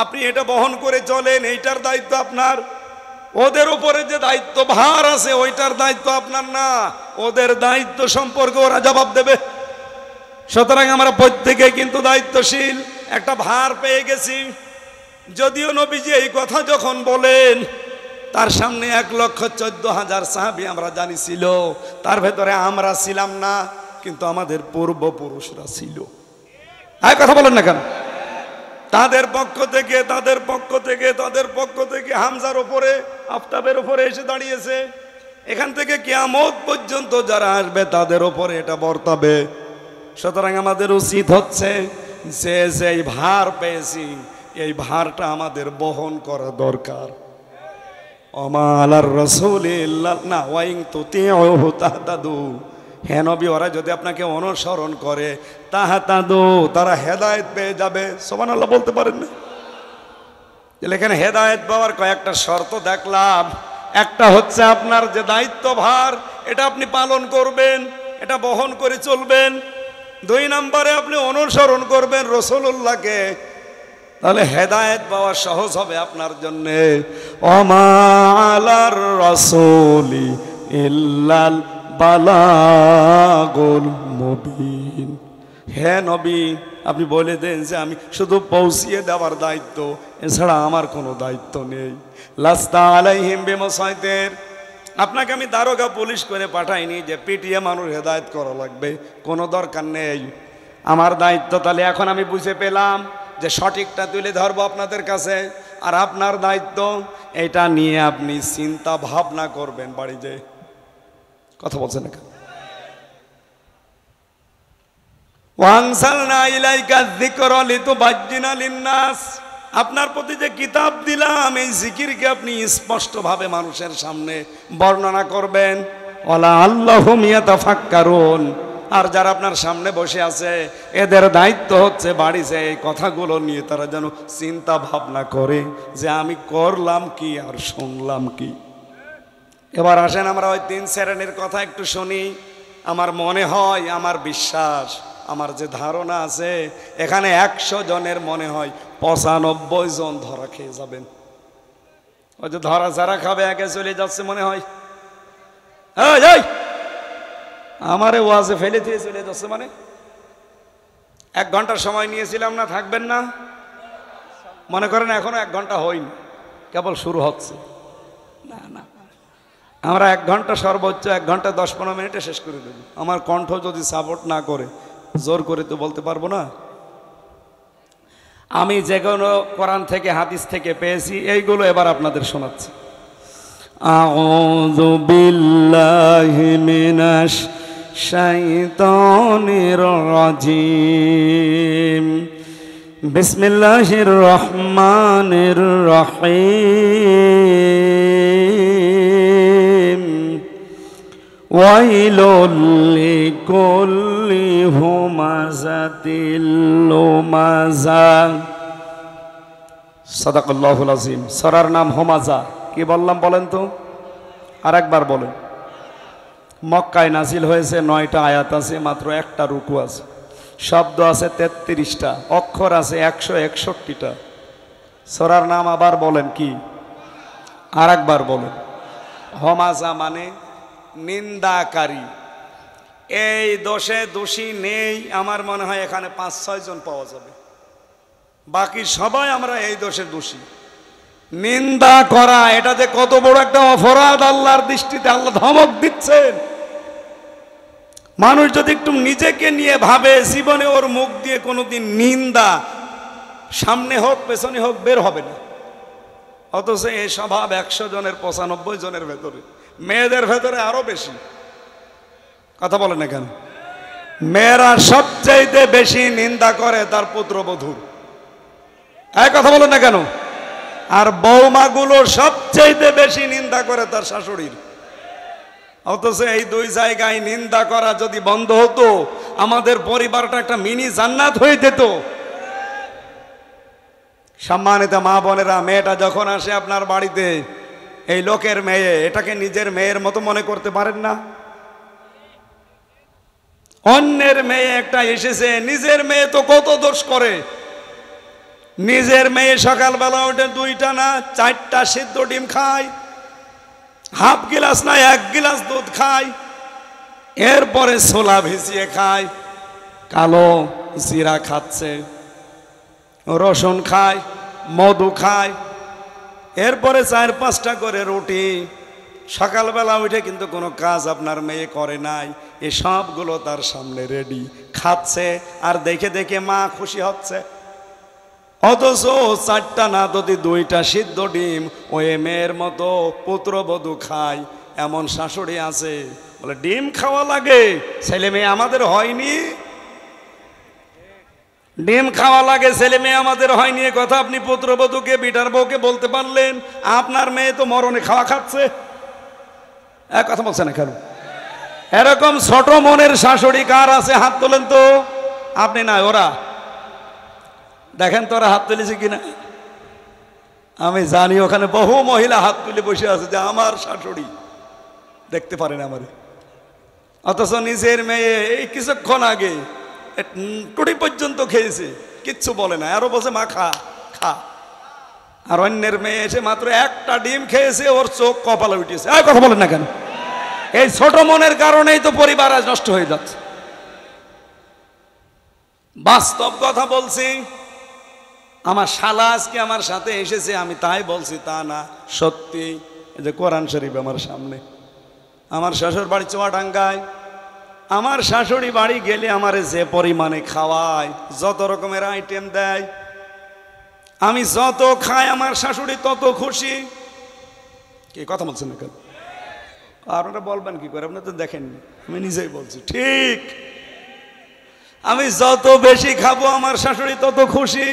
S2: আপনি এটা বহন করে চলেন, এইটার দায়িত্ব আপনার। ওদের উপরে যে দায়িত্ব ভার আছে, ওইটার দায়িত্ব আপনার না, ওদের দায়িত্ব সম্পর্কে ওরা জবাব দেবে। সুতরাং আমরা প্রত্যেকে কিন্তু দায়িত্বশীল, একটা ভার পেয়ে গেছি। যদিও নবীজি এই কথা যখন বলেন, তার সামনে 1,14,000 সাহাবী আমরা জানি ছিল, তার ভেতরে আমরা ছিলাম না, কিন্তু আমাদের পূর্বপুরুষরা ছিল। এই কথা বলেন না কেন? তাদের পক্ষ থেকে হামজার উপরে, আফতাবের উপরে এসে দাঁড়িয়েছে। এখান থেকে কিয়ামত পর্যন্ত যারা আসবে তাদের উপরে এটা বর্তাবে। সুতরাং আমাদের উচিত হচ্ছে যে যেই ভার পেয়েছি, এই ভারটা আমাদের বহন করা দরকার। ওমা আলার রাসূলি ইল্লা না ওয়াইং তুতিউহু তাহতাদু। হে নবী, ওরা যদি আপনাকে অনুসরণ করে, তাহতাদু, তারা হেদায়েত পেয়ে যাবে। সুবহানাল্লাহ বলতে পারেন না? এখানে হেদায়েত পাওয়ার কয়েকটা শর্ত দেখলাম। একটা হচ্ছে আপনার যে দায়িত্ব ভার, এটা আপনি পালন করবেন, এটা বহন করে চলবেন। 2 নম্বরে আপনি অনুসরণ করবেন রাসূলুল্লাহকে, তাহলে হেদায়েত পাওয়া সহজ হবে আপনার জন্য। ওমা আলার রাসূলি ইল্লাল বালাগুল মুবিন। হে নবী, আপনি বলে দেন যে আমি শুধু পৌঁছিয়ে দেওয়ার দায়িত্ব, এছাড়া আমার কোনো দায়িত্ব নেই। লাস্তা আলাইহিম বিমুসাইতির। আপনাকে আমি দারোগা পুলিশ করে পাঠাইনি যে পিটিয়ে মানুষ হেদায়েত করা লাগবে, কোনো দরকার নেই। আমার দায়িত্ব তাহলে এখন আমি বুঝে পেলাম যে সঠিকটা তুলে ধরবো আপনাদের কাছে। আর আপনার দায়িত্ব এটা নিয়ে আপনি চিন্তা ভাবনা করবেন বাড়ি যে। কথা বলছেন না? ওয়ানসালনা ইলাইকা যিকরা লিতুবাজ্জিনা লিন-নাস। আপনার প্রতি যে কিতাব দিলাম, এই জিকিরকে আপনি স্পষ্টভাবে মানুষের সামনে বর্ণনা করবেন। ওয়ালা আল্লাহুম ইয়াতাফাক্কারুন। আর যারা আপনার সামনে বসে আছে, এদের দায়িত্ব হচ্ছে বাড়িতে এই কথাগুলো নিয়ে তারা যেন চিন্তা ভাবনা করে যে আমি করলাম কি আর শুনলাম কি। এবার আসেন আমরা ওই 3 শ্রেণীর কথা একটু শুনি। আমার মনে হয়, আমার বিশ্বাস, আমার যে ধারণা আছে, এখানে 100 জনের মনে হয় 95 জন ধরা খেয়ে যাবেন। ওই যে ধরা যারা খাবে আগে চলে যাচ্ছে মনে হয়। আমারে ওয়াজে ফেলে দিয়ে চলে যাচ্ছে মানে। 1 ঘন্টার সময় নিয়েছিলাম না, থাকবেন না? মনে করেন এখনো 1 ঘন্টা হয়নি, কেবল শুরু হচ্ছে। না না, আমরা 1 ঘন্টা, সর্বোচ্চ 1 ঘন্টা 10-15 মিনিটে শেষ করে দেব। আমার কণ্ঠ যদি সাপোর্ট না করে, জোর করে তো বলতে পারবো না। আমি যেগুলো কোরআন থেকে হাদিস থেকে পেয়েছি, এইগুলো এবার আপনাদের শোনাচ্ছি। আউযু বিল্লাহি মিনাশ শাইতানির রাজিম। বিসমিল্লাহির রহমানির রহিম ওয়াইলুল লিকুল্লি হুমাযাতিল লুমাযা। সাদাকাল্লাহুল আযীম। সূরার নাম হুমাযা। কি বললাম বলেন তো, আর একবার বলেন। মক্কায় নাজিল হয়েছে, 9টা আয়াত আছে, মাত্র একটা রুকু আছে, শব্দ আছে 33টা, অক্ষর আছে 161টা। সূরার নাম আবার বলেন কি, আর একবার বলেন। হুমাযা মানে নিন্দাকারী। এই দোষে দোষী নেই আমার মনে হয় এখানে 5-6 জন পাওয়া যাবে, বাকি সবাই আমরা এই দোষে দোষী। নিন্দা করা এটা যে কত বড় একটা অপরাধ আল্লাহর দৃষ্টিতে, আল্লাহ ধমক দিচ্ছেন। মানুষ যদি একটু নিজেকে নিয়ে ভাবে, জীবনে ওর মুখ দিয়ে কোনোদিন নিন্দা সামনে হোক পেছনে হোক বের হবে না। অথচ এই স্বভাব 100 জনের 95 জনের ভেতরে, মেয়েদের ভেতরে আরো বেশি। কথা বলে না কেন? মেয়েরা সবচাইতে বেশি নিন্দা করে তার পুত্রবধূর। এই কথা বলে না কেন? আর বৌমাগুলো সবচাইতে বেশি নিন্দা করে তার শাশুড়ির। অথচ এই দুই জায়গায় নিন্দা করা যদি বন্ধ হতো, আমাদের পরিবারটা একটা মিনি জান্নাত হয়ে যেত। সম্মানিত মা বোনেরা, মেয়েটা যখন আসে আপনার বাড়িতে, এই লোকের মেয়ে, এটাকে নিজের মেয়ের মতো মনে করতে পারেন না? অন্যের মেয়ে একটা এসেছে, নিজের মেয়ে তো কত দোষ করে। নিজের মেয়ে সকালবেলা উঠে 2টা না 4টা সিদ্ধ ডিম খায়, হাফ গিলাস না 1 গিলাস দুধ খায়, এরপরে ছোলা ভিজিয়ে খায়, কালো জিরা খাচ্ছে, রসুন খায়, মধু খায়, এরপরে 4-5টা করে রুটি। সকালবেলা উঠে কিন্তু কোনো কাজ আপনার মেয়ে করে নাই, এই সবগুলো তার সামনে রেডি, খাচ্ছে আর দেখে দেখে মা খুশি হচ্ছে। অথচ 4টা না যদি 2টা সিদ্ধ ডিম ওই মেয়ের মতো পুত্রবধূ খায়, এমন শাশুড়ি আছে। বলে ডিম খাওয়া লাগে, ছেলে মেয়ে আমাদের হয়নি। ডিম খাওয়া লাগে, ছেলে মেয়ে আমাদের হয়নি, এ কথা আপনি পুত্রবধূকে, বিটার বউকে বলতে পারলেন? আপনার মেয়ে তো মরণে খাওয়া খাচ্ছে। এক কথা বলছে না কেন? এরকম ছোট মনের শাশুড়ি কার আছে? হাত তোলেন তো। আপনি না, ওরা দেখেন তো ওরা হাত তুলেছে কিনা। আমি জানি ওখানে বহু মহিলা হাত তুলে বসে আছে যে আমার শাশুড়ি দেখতে পারেন আমারে। অথচ নিজের মেয়ে এই কিছুক্ষণ আগে টুটি পর্যন্ত খেয়েছে, কিচ্ছু বলে না, আরো বলছে মা খা খা। আর অন্যের মেয়ে এসে মাত্র 1টা ডিম খেয়েছে, ওর চোখ কপালে উঠেছে। আর কথা বলেন না কেন? এই ছোট মনের কারণেই তো পরিবার আজ নষ্ট হয়ে যাচ্ছে। বাস্তব কথা বলছি। আমার শালা আজকে আমার সাথে এসেছে, আমি তাই বলছি তা না, সত্যি। এই যে কোরআন শরীফ আমার সামনে। আমার শ্বশুর বাড়ি চুয়াডাঙ্গায়। আমার শাশুড়ি বাড়ি গেলে আমারে যে পরিমাণে খাওয়ায়, যত রকমের আইটেম দেয়, আমি যত খাই আমার শাশুড়ি তত খুশি। কি কথা বলছেন না কেন? আপনারা বলবেন কি করে? আপনারা তো দেখেননি, আমি নিজেই বলছি ঠিক। আমি যত বেশি খাবো আমার শাশুড়ি তত খুশি।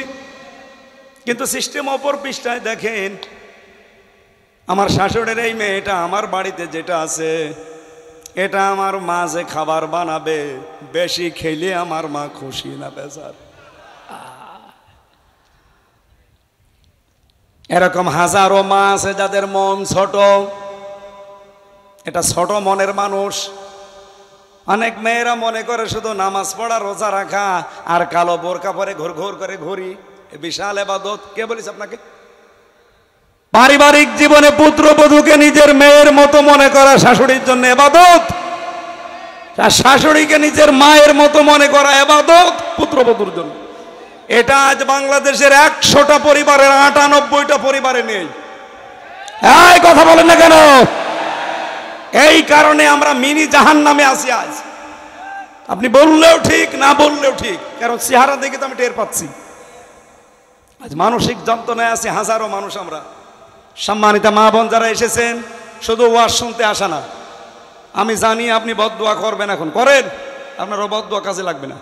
S2: কিন্তু সিস্টেম অপর পৃষ্ঠায় দেখেন, আমার শাশুড়ির এই মেয়েটা আমার বাড়িতে যেটা আছে, এটা আমার মা যে খাবার বানাবে, বেশি খেলে আমার মা খুশি না বেজার। এরকম হাজারো মা আছে যাদের মন ছোট। এটা ছোট মনের মানুষ। অনেক মেয়েরা মনে করে শুধু নামাজ পড়া, রোজা রাখা আর কালো বোরকা পরে ঘুর ঘুর করে ঘুরি, বিশাল ইবাদত। কে বলিস আপনাকে? পারিবারিক জীবনে পুত্রবধূকে নিজের মেয়ের মতো মনে করা শাশুড়ির জন্য ইবাদত, আর শাশুড়িকে নিজের মায়ের মতো মনে করা ইবাদত পুত্রবধূর জন্য। এটা আজ বাংলাদেশের 100টা পরিবারের 98টা পরিবারে নেই। এই কথা বলেন না কেন? এই কারণে আমরা মিনি জাহান্নামে আছি আজ। আপনি বললেও ঠিক, না বললেও ঠিক, কারণ চেহারা দেখে তো আমি টের পাচ্ছি। আজ মানসিক যন্ত্রণায় আছে হাজারো মানুষ আমরা। সম্মানিত মা বোন যারা এসেছেন, শুধু ওয়াজ শুনতে আসা না। আমি জানি আপনি বদদুয়া করবেন, এখন করেন, আপনার বদদুয়া কাজে লাগবে না।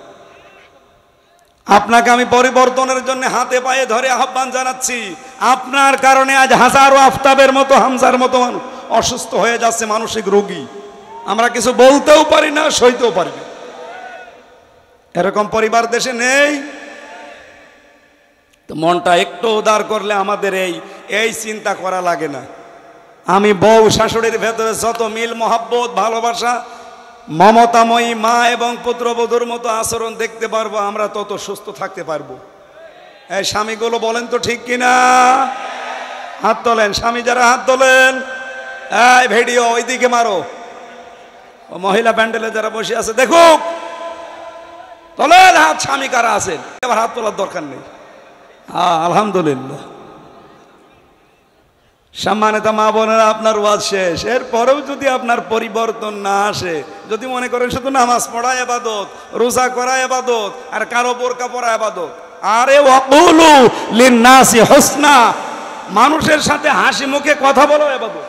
S2: আপনাকে আমি পরিবর্তনের জন্য হাতে পায়ে ধরে আহ্বান জানাচ্ছি। আপনার কারণে আজ হাজারো আফতাবের মতো, হামজার মতো মানুষ অসুস্থ হয়ে যাচ্ছে, মানসিক রোগী। আমরা কিছু বলতেও পারি না, সইতেও পারি না। এরকম পরিবার দেশে নেই। তো মনটা একটু উদার করলে আমাদের এই চিন্তা করা লাগে না। আমি বউ শাশুড়ির ভেতরে যত মিল, মহাব্বত, ভালোবাসা, মমতাময়ী মা এবং পুত্রবধূর মতো আচরণ দেখতে পারবো, আমরা তত সুস্থ থাকতে পারবো। এই স্বামীগুলো বলেন তো ঠিক কিনা? হাত তোলেন, স্বামী যারা হাত তোলেন। এই ভিডিও ওইদিকে মারো, ও মহিলা প্যান্ডেলে যারা বসে আছে দেখুক, তোলেন হাত, স্বামী কারা আছেন। এবার হাত তোলার দরকার নেই। আলহামদুলিল্লাহ। সম্মানিত মা বোনেরা, আপনার ওয়াজ শেষ। এরপরেও যদি আপনার পরিবর্তন না আসে, যদি মনে করেন শুধু নামাজ পড়া ইবাদত, রোজা করা ইবাদত, আর কারো বোরকা পরা ইবাদত, আরে ওয়াকুলু লিন্নাসি হুসনা, মানুষের সাথে হাসি মুখে কথা বলো ইবাদত।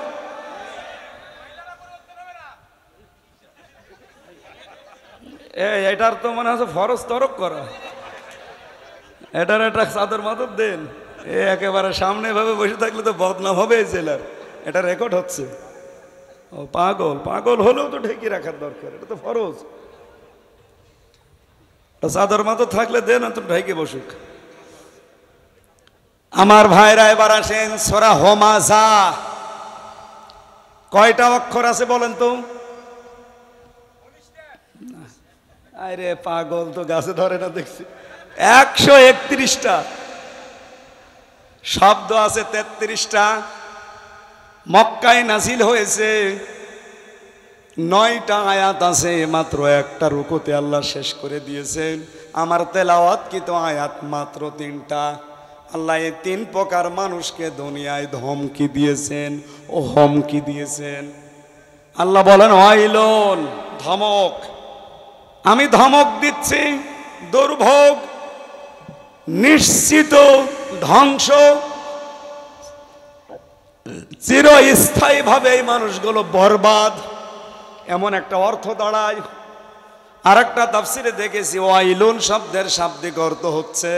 S2: এটার তো মনে হচ্ছে ফরজ তরক করা। এটার একটা চাদর মাদর দেন। একেবারে সামনে ভাবে বসে থাকলে তো বদনাম হবে এই জেলার। এটা রেকর্ড হচ্ছে। ও পাগল, পাগল হলেও তো ঢেকে রাখার দরকার, এটা তো ফরজ। চাদর মাদর থাকলে দেন, তো ঢেকে বসুক। আমার ভাইরা এবার আসেন সূরা হুমাযা। কয়টা অক্ষর আছে বলেন তো? আরে পাগল তো গাছে ধরে না দেখছি। 131টা শব্দ আছে, 33টা। মক্কায় নাজিল হয়েছে। 9টা আয়াত আছে, মাত্র একটা রুকুতে আল্লাহ শেষ করে দিয়েছেন। আমার তেলাওয়াত কিন্তু আয়াত মাত্র 3টা। আল্লাহ এই 3 প্রকার মানুষকে দুনিয়ায় ধমকি দিয়েছেন ও হুমকি দিয়েছেন। আল্লাহ বলেন ওয়াইলুন, ধমক, আমি ধমক দিচ্ছি, দুর্ভোগ, নিশ্চিত ধ্বংস, চিরস্থায়ী ভাবে এই মানুষগুলো বরবাদ, এমন একটা অর্থ দাঁড়ায়। আর একটা তাফসিরে দেখেছি ওয়াইলুন শব্দের শাব্দিক অর্থ হচ্ছে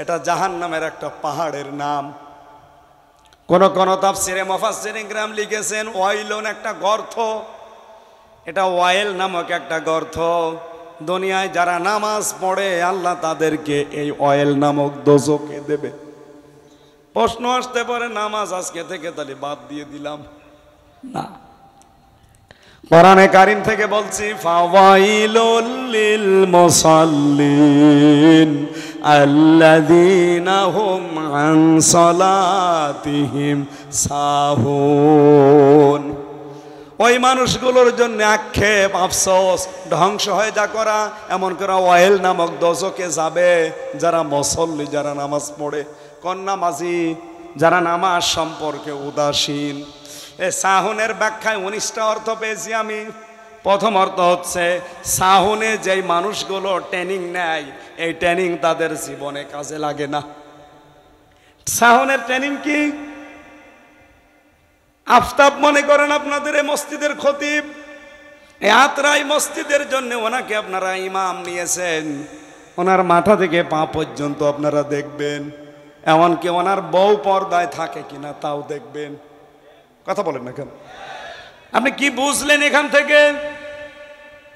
S2: এটা জাহান্নামের একটা পাহাড়ের নাম। কোন কোন তাফসিরে মুফাসসিরিন کرام লিখেছেন ওয়াইলুন একটা গর্ত। এটা ওয়াইল নামক একটা গর্ত। দুনিয়ায় যারা নামাজ পড়ে আল্লাহ তাদেরকে এই ওয়াইল নামক দোজখে দেবে। প্রশ্ন আসতে পারে, নামাজ আজকে থেকে তাহলে বাদ দিয়ে দিলাম? না, কোরআনে কারীম থেকে বলছি ফাওয়াইলুল লিল মুসাল্লিন আল্লাযীনা হুম আন সালাতিহিম সাহুন। ওই মানুষগুলোর জন্য আক্ষেপ, আফসোস, ধ্বংস হয়ে যা করা, এমন করে ওয়াইল নামক দোজখে যাবে যারা মুসল্লি, যারা নামাজ পড়ে। কোন নামাজি? যারা নামাজ সম্পর্কে উদাসীন। এই সাহুনের ব্যাখ্যায় 19টা অর্থ পেয়েছি আমি। প্রথম অর্থ হচ্ছে সাহুনে যেই মানুষগুলো ট্রেনিং নেয়, এই ট্রেনিং তাদের জীবনে কাজে লাগে না। সাহুনের ট্রেনিং কি? আফতাব মনে করেন আপনাদের এই মসজিদের খতিব, এই আত্রাই মসজিদের জন্য ওনাকে আপনারা ইমাম নিয়েছেন। ওনার মাথা থেকে পা পর্যন্ত আপনারা দেখবেন, এমনকি ওনার বউ পর্দায় থাকে কিনা তাও দেখবেন। কথা বলেন না কেন? আপনি কি বুঝলেন এখান থেকে?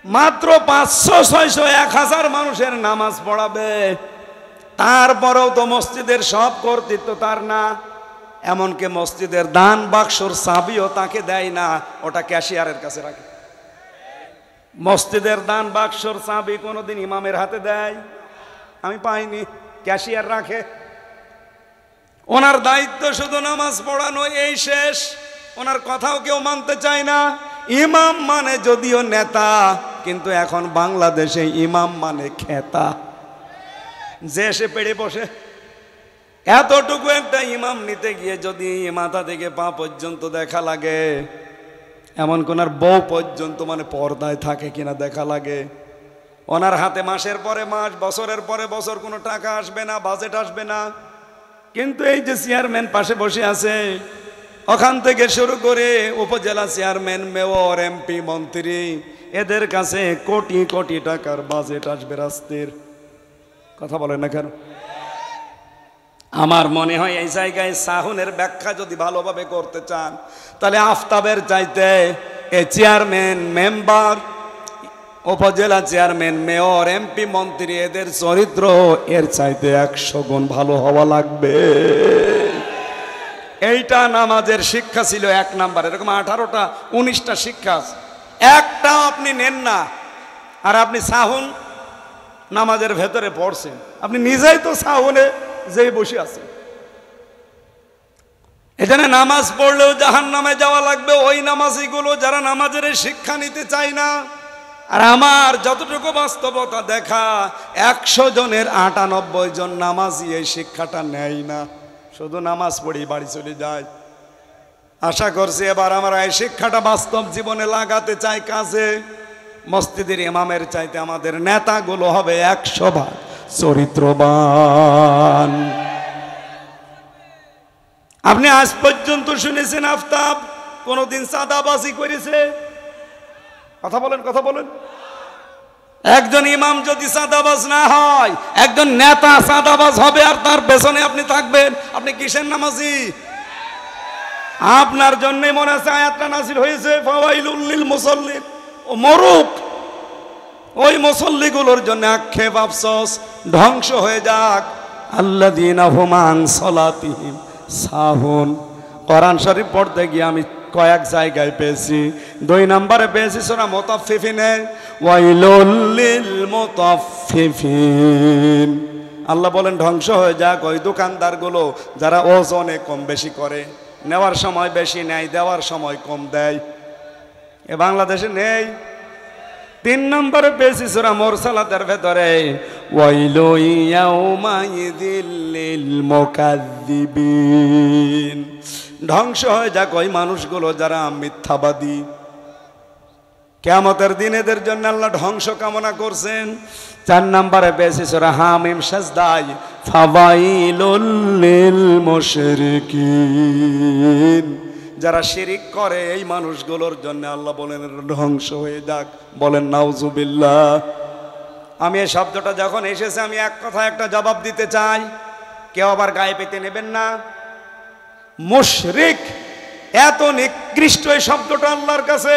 S2: মাত্র 500, 600, 1000 মানুষের নামাজ পড়াবে, তারপরেও তো মসজিদের সব কর্তৃত্ব তার না। এমনকি মসজিদের দান বাক্সর চাবিও তাকে দেয় না, ওটা ক্যাশিয়ারের কাছে রাখে। মসজিদের দান বাক্সর চাবি কোনোদিন ইমামের হাতে দেয়? আমি পাইনি, ক্যাশিয়ার রাখে। ওনার দায়িত্ব শুধু নামাজ পড়ানো, এই শেষ। ওনার কথাও কেউ মানতে চায় না। ইমাম মানে যদিও নেতা, কিন্তু এখন বাংলাদেশে ইমাম মানে খেতা, যে এসে পেড়ে বসে। এতটুকু একটা ইমাম নিতে গিয়ে যদি মাথা থেকে পা পর্যন্ত দেখা লাগে, এমন কোনার বউ পর্যন্ত মানে পর্দায় থাকে কিনা দেখা লাগে। ওনার হাতে মাসের পরে মাস, বছরের পরে বছর কোনো টাকা আসবে না, বাজেট আসবে না। কিন্তু এই যে চেয়ারম্যান পাশে বসে আছে, ওখান থেকে শুরু করে উপজেলা চেয়ারম্যান, মেয়র, এমপি, মন্ত্রী, এদের কাছে কোটি কোটি টাকার বাজেট আসবে রাস্তার। কথা বলেন না কেন? আমার মনে হয় এই জায়গায় সাহুনের ব্যাখ্যা যদি ভালোভাবে করতে চান, তাহলে আফতাবের চাইতে এই চেয়ারম্যান, মেম্বার, উপজেলা চেয়ারম্যান, মেয়র, এমপি, মন্ত্রী, এদের চরিত্র এর চাইতে 100 গুণ ভালো হওয়া লাগবে। এইটা নামাজের শিক্ষা ছিল 1 নাম্বার। এরকম 18টা 19টা শিক্ষা আছে, একটা আপনি নেন না। আর আপনি সাহুন নামাজের ভেতরে পড়ছেন, আপনি নিজেই তো সাহুনে যেই বসে আছেন। এখানে নামাজ পড়লেও জাহান্নামে যাওয়া লাগবে ওই নামাজিগুলো যারা নামাজের শিক্ষা নিতে চায় না। আর আমার যতটুকু বাস্তবতা দেখা, 100 জনের 98 জন নামাজি এই শিক্ষাটা নেয় না, শুধু নামাজ পড়ি বাড়ি চলে যায়। আশা করছি এবার আমরা এই শিক্ষাটা বাস্তব জীবনে লাগাতে চাই কাজে। মসজিদের ইমামের চাইতে আমাদের নেতাগুলো হবে 100 ভাগ চরিত্রবান। আপনি আজ পর্যন্ত শুনেছেন আফতাব কোনদিন চাঁদাবাজি করেছে? কথা বলেন, কথা বলেন। একজন ইমাম যদি চাঁদাবাজ না হয়, একজন নেতা চাঁদাবাজ হবে আর তার পেছনে আপনি থাকবেন, আপনি কিসের নামাজি? আপনার জন্যই মনে আছে আয়াতটা নাযিল হয়েছে, ফাওয়াইলুল লিল মুসাল্লিন। ও মরুক, ওই মুসল্লিগুলোর জন্য আক্ষেপ, আফসোস, ধ্বংস হয়ে যাক। আল্লাযীনা হুম আন সালাতিহিম সাহুন। কোরআন শরীফ পড়তে গিয়ে আমি কয়েক জায়গায় পেয়েছি। 2 নম্বরে পেয়েছি সূরা মুতাফফিফিনে, ওয়াইলুল লিল মুতাফফিফিন। আল্লাহ বলেন ধ্বংস হয়ে যাক ওই দোকানদারগুলো যারা ওজনে কম বেশি করে, নেওয়ার সময় বেশি নেয়, দেওয়ার সময় কম দেয়। এ বাংলাদেশে নেই। 3 নম্বরে পেয়েছি সূরা মুরসালাতের ভেতরে, ওয়াইলু ইয়াউমাইযিল লিল মুকাজ্জিবিন। ধ্বংস হয়ে যাক ওই মানুষগুলো যারা মিথ্যাবাদী। কিয়ামতের দিন এদের জন্য আল্লাহ ধ্বংস কামনা করছেন। 4 নম্বরে পেয়েছি সূরা হামিম সাজদায়, ফাওয়াইলুল লিল মুশরিকিন। যারা শিরিক করে এই মানুষগুলোর জন্য আল্লাহ বলেন ধ্বংস হয়ে যাক। বলেন নাউজুবিল্লাহ। আমি এই শব্দটা যখন এসেছে আমি এক কথা একটা জবাব দিতে চাই, কেউ আবার গায়ে পেতে নেবেন না। মুশরিক এত নিকৃষ্ট এই শব্দটা আল্লাহর কাছে।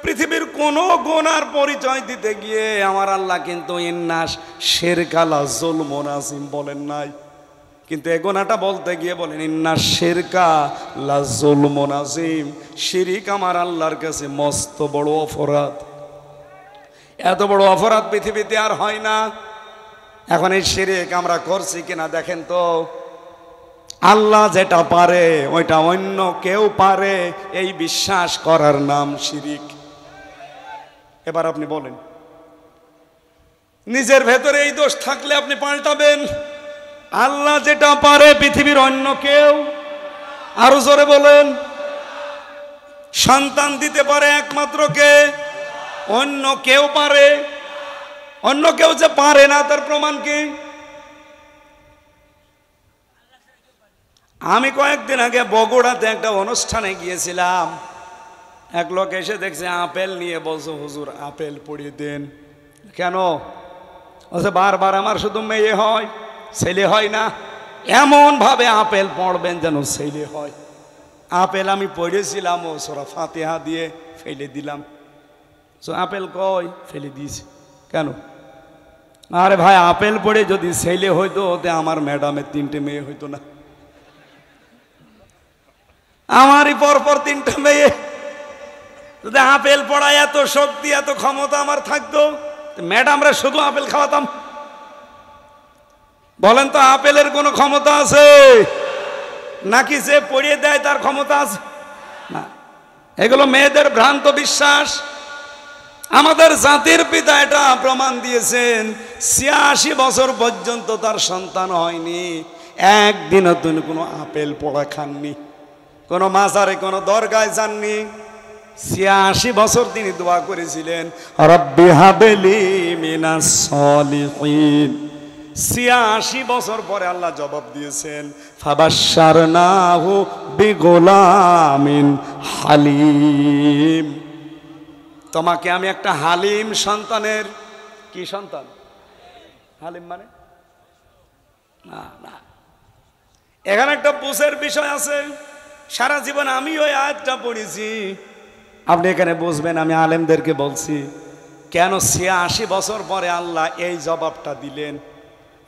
S2: পৃথিবীর কোনো গুনার পরিচয় দিতে গিয়ে আমার আল্লাহ কিন্তু ইন্নাস শিরকালা যুলমুন আযীম বলেন নাই, কিন্তু এই গুনাহটা বলতে গিয়ে বলেন ইন্নাস শিরকা লা যুলমুন আযীম। শিরিক আমার আল্লাহর কাছে মস্ত বড় অপরাধ। এত বড় অপরাধ পৃথিবীতে আর হয় না। এখন এই শিরিক আমরা করছি কিনা দেখেন তো। আল্লাহ যেটা পারে ওইটা অন্য কেউ পারে, এই বিশ্বাস করার নাম শিরিক। এবার আপনি বলেন, নিজের ভেতরে এই দোষ থাকলে আপনি পাল্টাবেন। আল্লাহ যেটা পারে পৃথিবীর অন্য কেউ, আরো জোরে বলেন। সন্তান দিতে পারে একমাত্র কে? অন্য কেউ পারে? অন্য কেউ যে পারে না তার প্রমাণ কি? আমি কয়েকদিন আগে বগুড়াতে একটা অনুষ্ঠানে গিয়েছিলাম। এক লোক এসে দেখছে আপেল নিয়ে, বলছে হুজুর আপেল পড়িয়ে দেন। কেন? বলছে বারবার আমার শুধু মেয়ে হয়, ছেলে হয় না। এমন ভাবে আপেল পড়বেন যেন ছেলে হয়। আপেল আমি পড়েছিলাম ও সূরা ফাতিহা দিয়ে ফেলে দিলাম। আপেল কই? ফেলে দিয়েছি। কেন? আরে ভাই আপেল পড়ে যদি ছেলে হইতো ওতে আমার ম্যাডামের 3টে মেয়ে হইতো না। আমারই পরপর 3টে মেয়ে। যদি আপেল পড়ায় এত শক্তি এত ক্ষমতা আমার থাকতো, ম্যাডামরা শুধু আপেল খাওয়াতাম। বলেন তো আপেলের কোনো ক্ষমতা আছে নাকি যে পড়িয়ে দেয় তার ক্ষমতা আছে? না, এগুলো মেয়েদের ভ্রান্ত বিশ্বাস। আমাদের জাতির পিতা এটা প্রমাণ দিয়েছেন। 86 বছর পর্যন্ত তার সন্তান হয়নি, একদিনও তিনি কোনো আপেল পড়া খাননি, কোনো মাজারে কোনো দরগায় যাননি। 86 বছর তিনি দোয়া করেছিলেন, রব্বি হাবলি মিনাস সলিহিন। 86 বছর পরে আল্লাহ জবাব দিয়েছেন, ফাবাশশারনাহু বিগুলামিন হালিম। তোমাকে আমি একটা হালিম সন্তানের, কি সন্তান? হালিম মানে না না, এখানে একটা বুঝের বিষয় আছে। সারা জীবন আমি ওই আয়াতটা পড়েছি, আপনি এখানে বুঝবেন। আমি আলেমদেরকে বলছি কেন ৮৬ বছর পরে আল্লাহ এই জবাবটা দিলেন।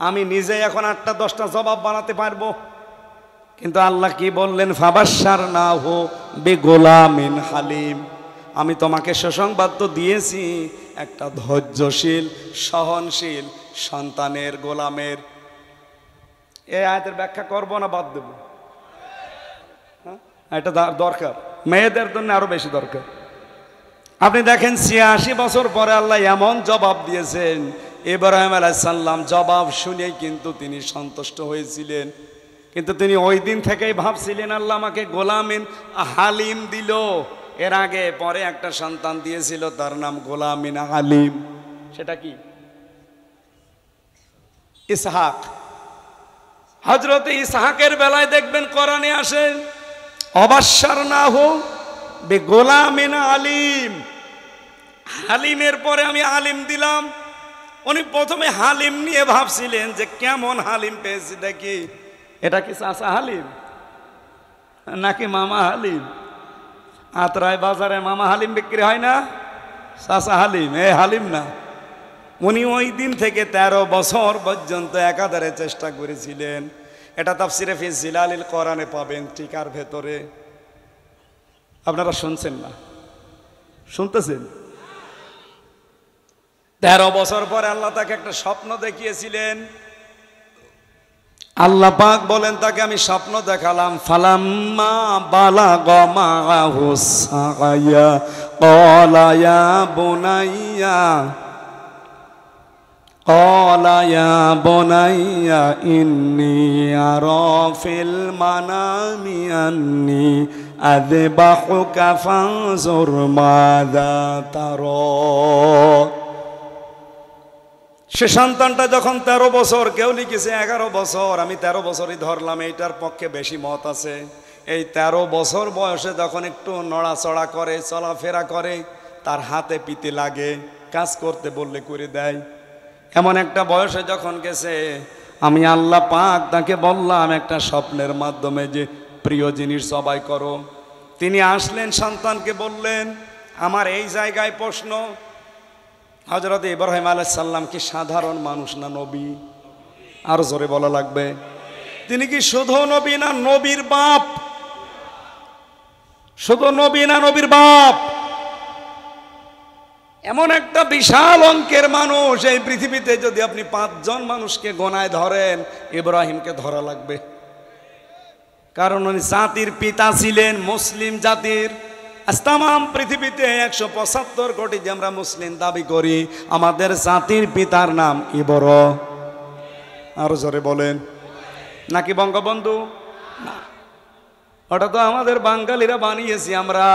S2: আমি নিজে এখন ৮টা 10টা জবাব বানাতে পারবো, কিন্তু আল্লাহ কি বললেন? ফাবাশশারনাহু বিগুলামিন হালিম। আমি তোমাকে সুসংবাদ তো দিয়েছি একটা ধৈর্যশীল সহনশীল সন্তানের, গোলামের। এই আয়াতের ব্যাখ্যা করবো না বাদ দেব? হ্যাঁ, এটা দরকার, মেয়েদের জন্য আরো বেশি দরকার। আপনি দেখেন ৮৬ বছর পরে আল্লাহ এমন জবাব দিয়েছেন, ইব্রাহিম আলাইহিস সালাম জবাব শুনে কিন্তু তিনি সন্তুষ্ট হয়েছিলেন, কিন্তু তিনি ওই দিন থেকেই ভাবছিলেন আল্লাহ আমাকে গোলামিন হালিম দিল। এর আগে পরে একটা সন্তান দিয়েছিল, তার নাম গোলামিন হালিম। সেটা কি? ইসহাক। হযরত ইসহাকের বেলায় দেখবেন কোরআনে আসে অবাশশারনাহু বিগুলামিন হালিম। হালিমের পরে আমি আলিম দিলাম। উনি প্রথমে হালিম নিয়ে ভাবছিলেন যে কেমন হালিম পেয়েছি দেখি, এটা কি চাচা হালিম নাকি মামা হালিম? আত্রায় বাজারে মামা হালিম বিক্রি হয় না, চাচা হালিম, এ হালিম না। উনি ওই দিন থেকে 13 বছর পর্যন্ত একাধারে চেষ্টা করেছিলেন। এটা তাফসিরে ফি জিলালিল কোরআনে পাবেন, টিকার ভেতরে। আপনারা শুনছেন না? শুনতেছেন? 13 বছর পরে আল্লাহ তাকে একটা স্বপ্ন দেখিয়েছিলেন। আল্লাহ পাক বলেন তাকে আমি স্বপ্ন দেখালাম, ফালাম্মা বালাগা মাআহু সাআয়া ক্বালা ইয়া বুনাইয়া ইন্নী আরা ফিল মানামি আন্নী আযবাহুকা ফানজুর মাযা তারা। সে সন্তানটা যখন 13 বছর, কেউ লিখেছে 11 বছর, আমি 13 বছরই ধরলাম, এইটার পক্ষে বেশি মত আছে। এই 13 বছর বয়সে যখন একটু নড়াচড়া করে, চলাফেরা করে, তার হাতে পিতে লাগে, কাজ করতে বললে করে দেয়। এমন একটা বয়সে যখন গেছে, আমি আল্লাহ পাক তাকে বললাম একটা স্বপ্নের মাধ্যমে যে প্রিয় জিনিস জবাই করো। তিনি আসলেন, সন্তানকে বললেন। আমার এই জায়গায় প্রশ্ন, হযরত ইব্রাহিম আলাইহিস সালাম কি সাধারণ মানুষ না নবী? আরো জোরে বলা লাগবে। তিনি কি শুধু নবী না নবীর বাপ? শুধু নবী না নবীর বাপ? এমন একটা বিশাল অঙ্কের মানুষ এই পৃথিবীতে যদি আপনি 5 জন মানুষকে গোনায় ধরেন, ইব্রাহিমকে ধরা লাগবে। কারণ উনি জাতির পিতা ছিলেন, মুসলিম জাতির। তামাম পৃথিবীতে 175 কোটি যে আমরা মুসলিম দাবি করি, আমাদের জাতির পিতার নাম আরো জোরে বলেন, নাকি বঙ্গবন্ধু? না, ওটা তো আমাদের বাঙালিরা বানিয়েছি আমরা।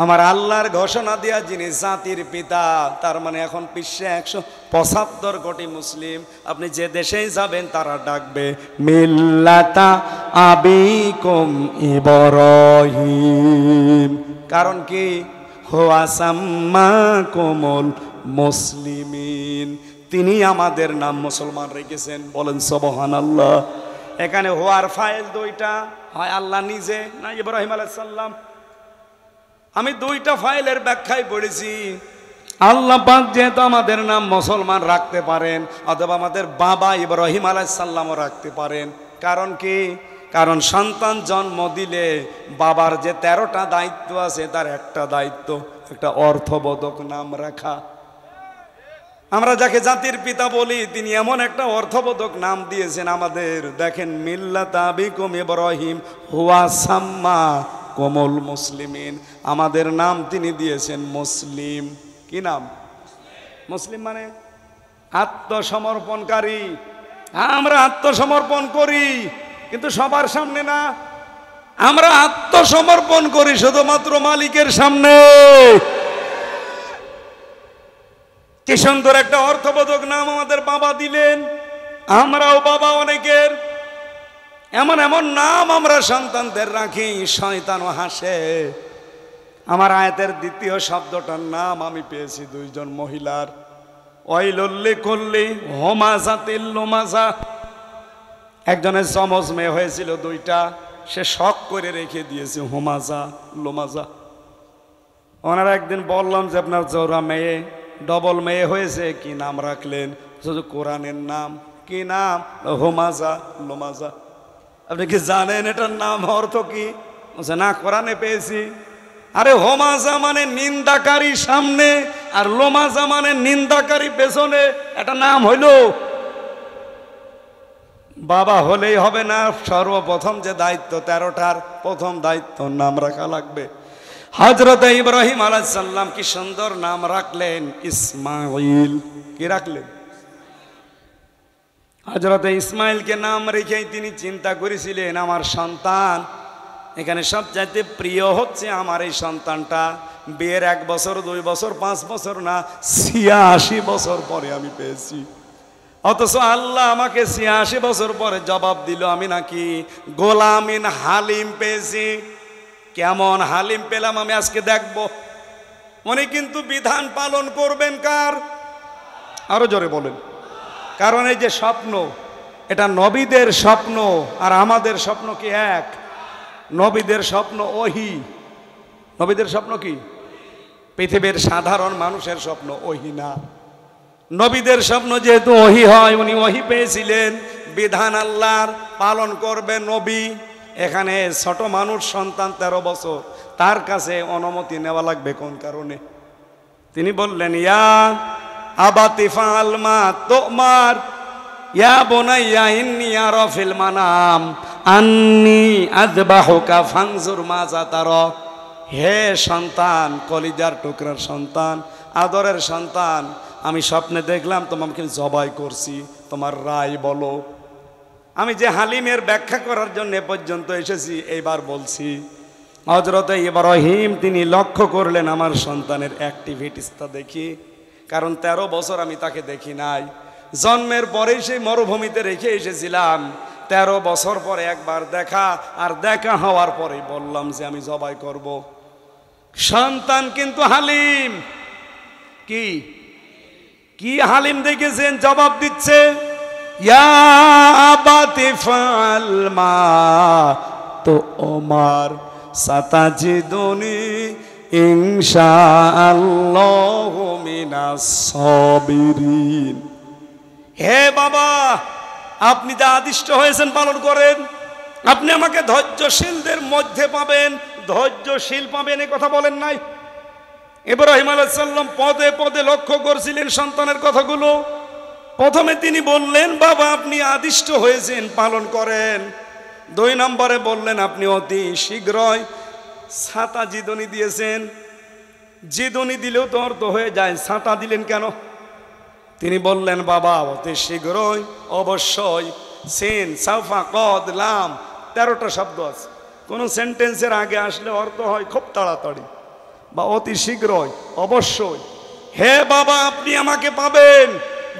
S2: আমার আল্লাহর ঘোষণা দেয়া যিনি জাতির পিতা, তার মানে এখন বিশ্বে 175 কোটি মুসলিম। আপনি যে দেশেই যাবেন তারা ডাকবে মিল্লাতা আবিকুম ইব্রাহিম। কারণ কি? হুয়া সাম্মাকুমুল মুসলিমিন, তিনি আমাদের নাম মুসলমান রেখেছেন। বলেন সুবহানাল্লাহ। এখানে হুয়ার ফাইল দুইটা, হয় আল্লাহ নিজে না ইব্রাহিম আলাইহিস সালাম। আমি দুইটা ফাইলের ব্যাখ্যায় পড়েছি। আল্লাহ পাক যেহেতু আমাদের নাম মুসলমান রাখতে পারেন, অথবা আমাদের বাবা ইব্রাহিম আলাইহিস সালামও রাখতে পারেন। কারণ কি? কারণ সন্তান জন্ম দিলে বাবার যে 13টা দায়িত্ব আছে, তার একটা দায়িত্ব একটা অর্থবোধক নাম রাখা। আমরা যাকে জাতির পিতা বলি, তিনি এমন একটা অর্থবোধক নাম দিয়েছেন আমাদের। দেখেন, মিল্লাতা আবিকুম ইব্রাহিম হুয়া সাম্মা কমল মুসলিমিন, আমাদের নাম তিনি দিয়েছেন মুসলিম। কি নাম? মুসলিম মানে আত্মসমর্পণকারী। আমরা আত্মসমর্পণ করি, কিন্তু সবার সামনে না। আমরা আত্মসমর্পণ করি শুধুমাত্র মালিকের সামনে। কি সুন্দর একটা অর্থবোধক নাম আমাদের বাবা দিলেন। আমরাও বাবা অনেকের এমন এমন নাম আমরা সন্তানদের রাখি, শয়তানও হাসে। আমার আয়াতের দ্বিতীয় শব্দটার নাম আমি পেয়েছি 2 জন মহিলার। ওয়াইলুল লিকুল্লি হুমাযাতিল লুমাযা। একজনের যমজ মেয়ে হয়েছিল দুইটা, সে শখ করে রেখে দিয়েছে হোমাজা লোমাজা। ওনারা একদিন বললাম যে আপনার জোড়া মেয়ে ডবল মেয়ে হয়েছে, কি নাম রাখলেন? শুধু কোরআনের নাম। কি নাম? হোমাজা লোমাজা। আপনি কি জানেন এটার নাম অর্থ কি? বলছে না, কোরআনে পেয়েছি। আরে হোমাজা মানে নিন্দাকারী সামনে, আর লোমাজা মানে নিন্দাকারী পেছনে। এটা নাম হইল? বাবা হলেই হবে না, সর্বপ্রথম যে দায়িত্ব 13টার প্রথম দায়িত্ব নাম রাখা লাগবে। হযরত ইব্রাহিম আলাইহিস সালাম কি সুন্দর নাম রাখলেন, ইসমাইল। কি রাখলেন? হযরত ইসমাইলকে নাম রেখেই তিনি চিন্তা করেছিলেন আমার সন্তান, এখানে সবচাইতে প্রিয় হচ্ছে আমার এই সন্তানটা। বিয়ের 1 বছর 2 বছর 5 বছর না, 86 বছর পরে আমি পেয়েছি। অথচ আল্লাহ আমাকে 86 বছর পরে জবাব দিল আমি নাকি গোলামিন হালিম পেয়েছি। কেমন হালিম পেলাম আমি আজকে দেখব। উনি কিন্তু বিধান পালন করবেন কার? আরো জোরে বলেন। কারণ এই যে স্বপ্ন, এটা নবীদের স্বপ্ন আর আমাদের স্বপ্ন কি এক? নবীদের স্বপ্ন ওহী। নবীদের স্বপ্ন কি? পৃথিবীর সাধারণ মানুষের স্বপ্ন ওহী না। নবীদের স্বপ্ন যেহেতু ওহী হয়, উনি ওহী পেয়েছিলেন, বিধান আল্লাহর পালন করবে নবী। এখানে ছোট মানুষ সন্তান 13 বছর, তার কাছে অনুমতি নেওয়া লাগবে কোন কারণে? তিনি বললেন ইয়া আবাতি ফাল মা তুমার ইয়া বুনাইয়া ইন্নী আরা ফিল মানাম আন্নী আযবাহুকা ফানজুর মাযা তারা। হে সন্তান, কলিজার টুকরার সন্তান, আদরের সন্তান, আমি স্বপ্নে দেখলাম তোমাকে জবাই করছি, তোমার রায় বলো। আমি যে হালিমের ব্যাখ্যা করার জন্য এ পর্যন্ত এসেছি, এইবার বলছি। হযরত ইব্রাহিম তিনি লক্ষ্য করলেন আমার সন্তানের অ্যাক্টিভিটিসটা দেখি, কারণ 13 বছর আমি তাকে দেখি নাই। জন্মের পরেই সেই মরুভূমিতে রেখে এসেছিলাম, 13 বছর পরে একবার দেখা, আর দেখা হওয়ার পরেই বললাম যে আমি জবাই করব। সন্তান কিন্তু হালিম। কি কি হালিম দেখেছেন? জবাব দিচ্ছে ইয়া আবাতি ফাল মা তুমার সাতাজিদুনি ইনশাআল্লাহু মিনাস সাবিরিন। হে বাবা, আপনি যা আদিষ্ট হয়েছেন পালন করেন। আপনি আমাকে ধৈর্যশীলদের মধ্যে পাবেন। ধৈর্যশীল পাবেন এ কথা বলেন নাই? ইব্রাহিম আলাইহিস সালাম পদে পদে লক্ষ্য করছিলেন সন্তানের কথাগুলো। প্রথমে তিনি বললেন বাবা আপনি আদিষ্ট হয়েছেন পালন করেন। 2 নম্বরে বললেন আপনি অতি শীঘ্রই ছাতা জিদনি দিয়েছেন। জিদনি দিলেও তো অর্থ হয়ে যায়, ছাতা দিলেন কেন? তিনি বললেন বাবা অতি শীঘ্রই, অবশ্যই, সিন সাফা কদ লাম 13টা শব্দ আছে। কোন সেন্টেন্সের আগে আসলে অর্থ হয় খুব তাড়াতাড়ি, বা অতি শীঘ্রই, অবশ্যই। হে বাবা আপনি আমাকে পাবেন।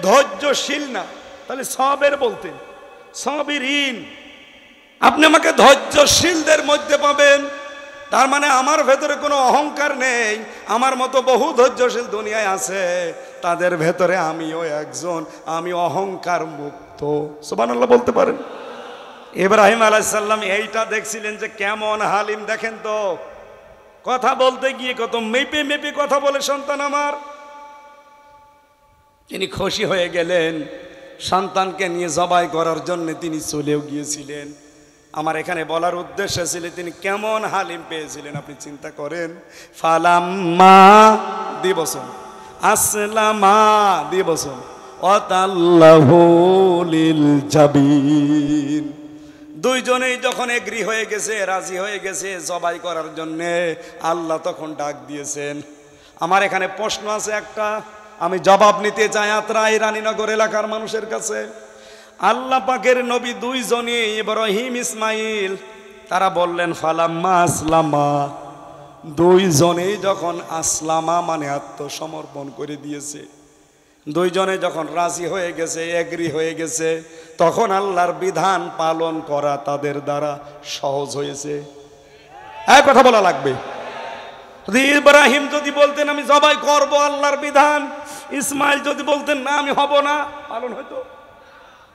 S2: ধৈর্যশীল না, তাহলে সবের বলতেন, সবিরিন। আপনি আমাকে ধৈর্যশীলদের মধ্যে পাবেন। তার মানে আমার ভেতরে কোনো অহংকার নেই। আমার মতো বহু ধৈর্যশীল দুনিয়ায় আছে, তাদের ভেতরে আমিও একজন। আমি অহংকার মুক্ত। সুবহানাল্লাহ বলতে পারেন? ইব্রাহিম আলাইহিস সালাম এইটা দেখছিলেন যে কেমন হালিম। দেখেন তো, কথা বলতে গিয়ে কত মেপে মেপে কথা বলে সন্তান আমার। তিনি খুশি হয়ে গেলেন, সন্তানকে নিয়ে জবাই করার জন্য তিনি চলেও গিয়েছিলেন। আমার এখানে বলার উদ্দেশ্য ছিল তিনি কেমন হালিম পেয়েছিলেন আপনি চিন্তা করেন। ফালাম্মা দিবসন আসলামা দিবসন ওয়াতাল্লাহু লিল জাবিন। দুইজনেই যখন এগ্রি হয়ে গেছে, রাজি হয়ে গেছে জবাই করার জন্য, আল্লাহ তখন ডাক দিয়েছেন। আমার এখানে প্রশ্ন আছে একটা, আমি জবাব নিতে চাই আত্রাই রানীনগর এলাকার মানুষের কাছে। আল্লাহ পাকের নবী দুইজনই ইব্রাহিম ইসমাইল, তারা বললেন ফালাম্মা আসলামা। দুইজনেই যখন আসলামা মানে আত্মসমর্পণ করে দিয়েছে, দুইজনে যখন রাজি হয়ে গেছে, এগ্রি হয়ে গেছে, তখন আল্লাহর বিধান পালন করা তাদের দ্বারা সহজ হয়েছে। এক কথা বলা লাগবে। ইব্রাহিম যদি বলতেন আমি জবাই করব আল্লাহর বিধান, ইসমাইল যদি বলতেন না আমি হব না, পালন হইতো?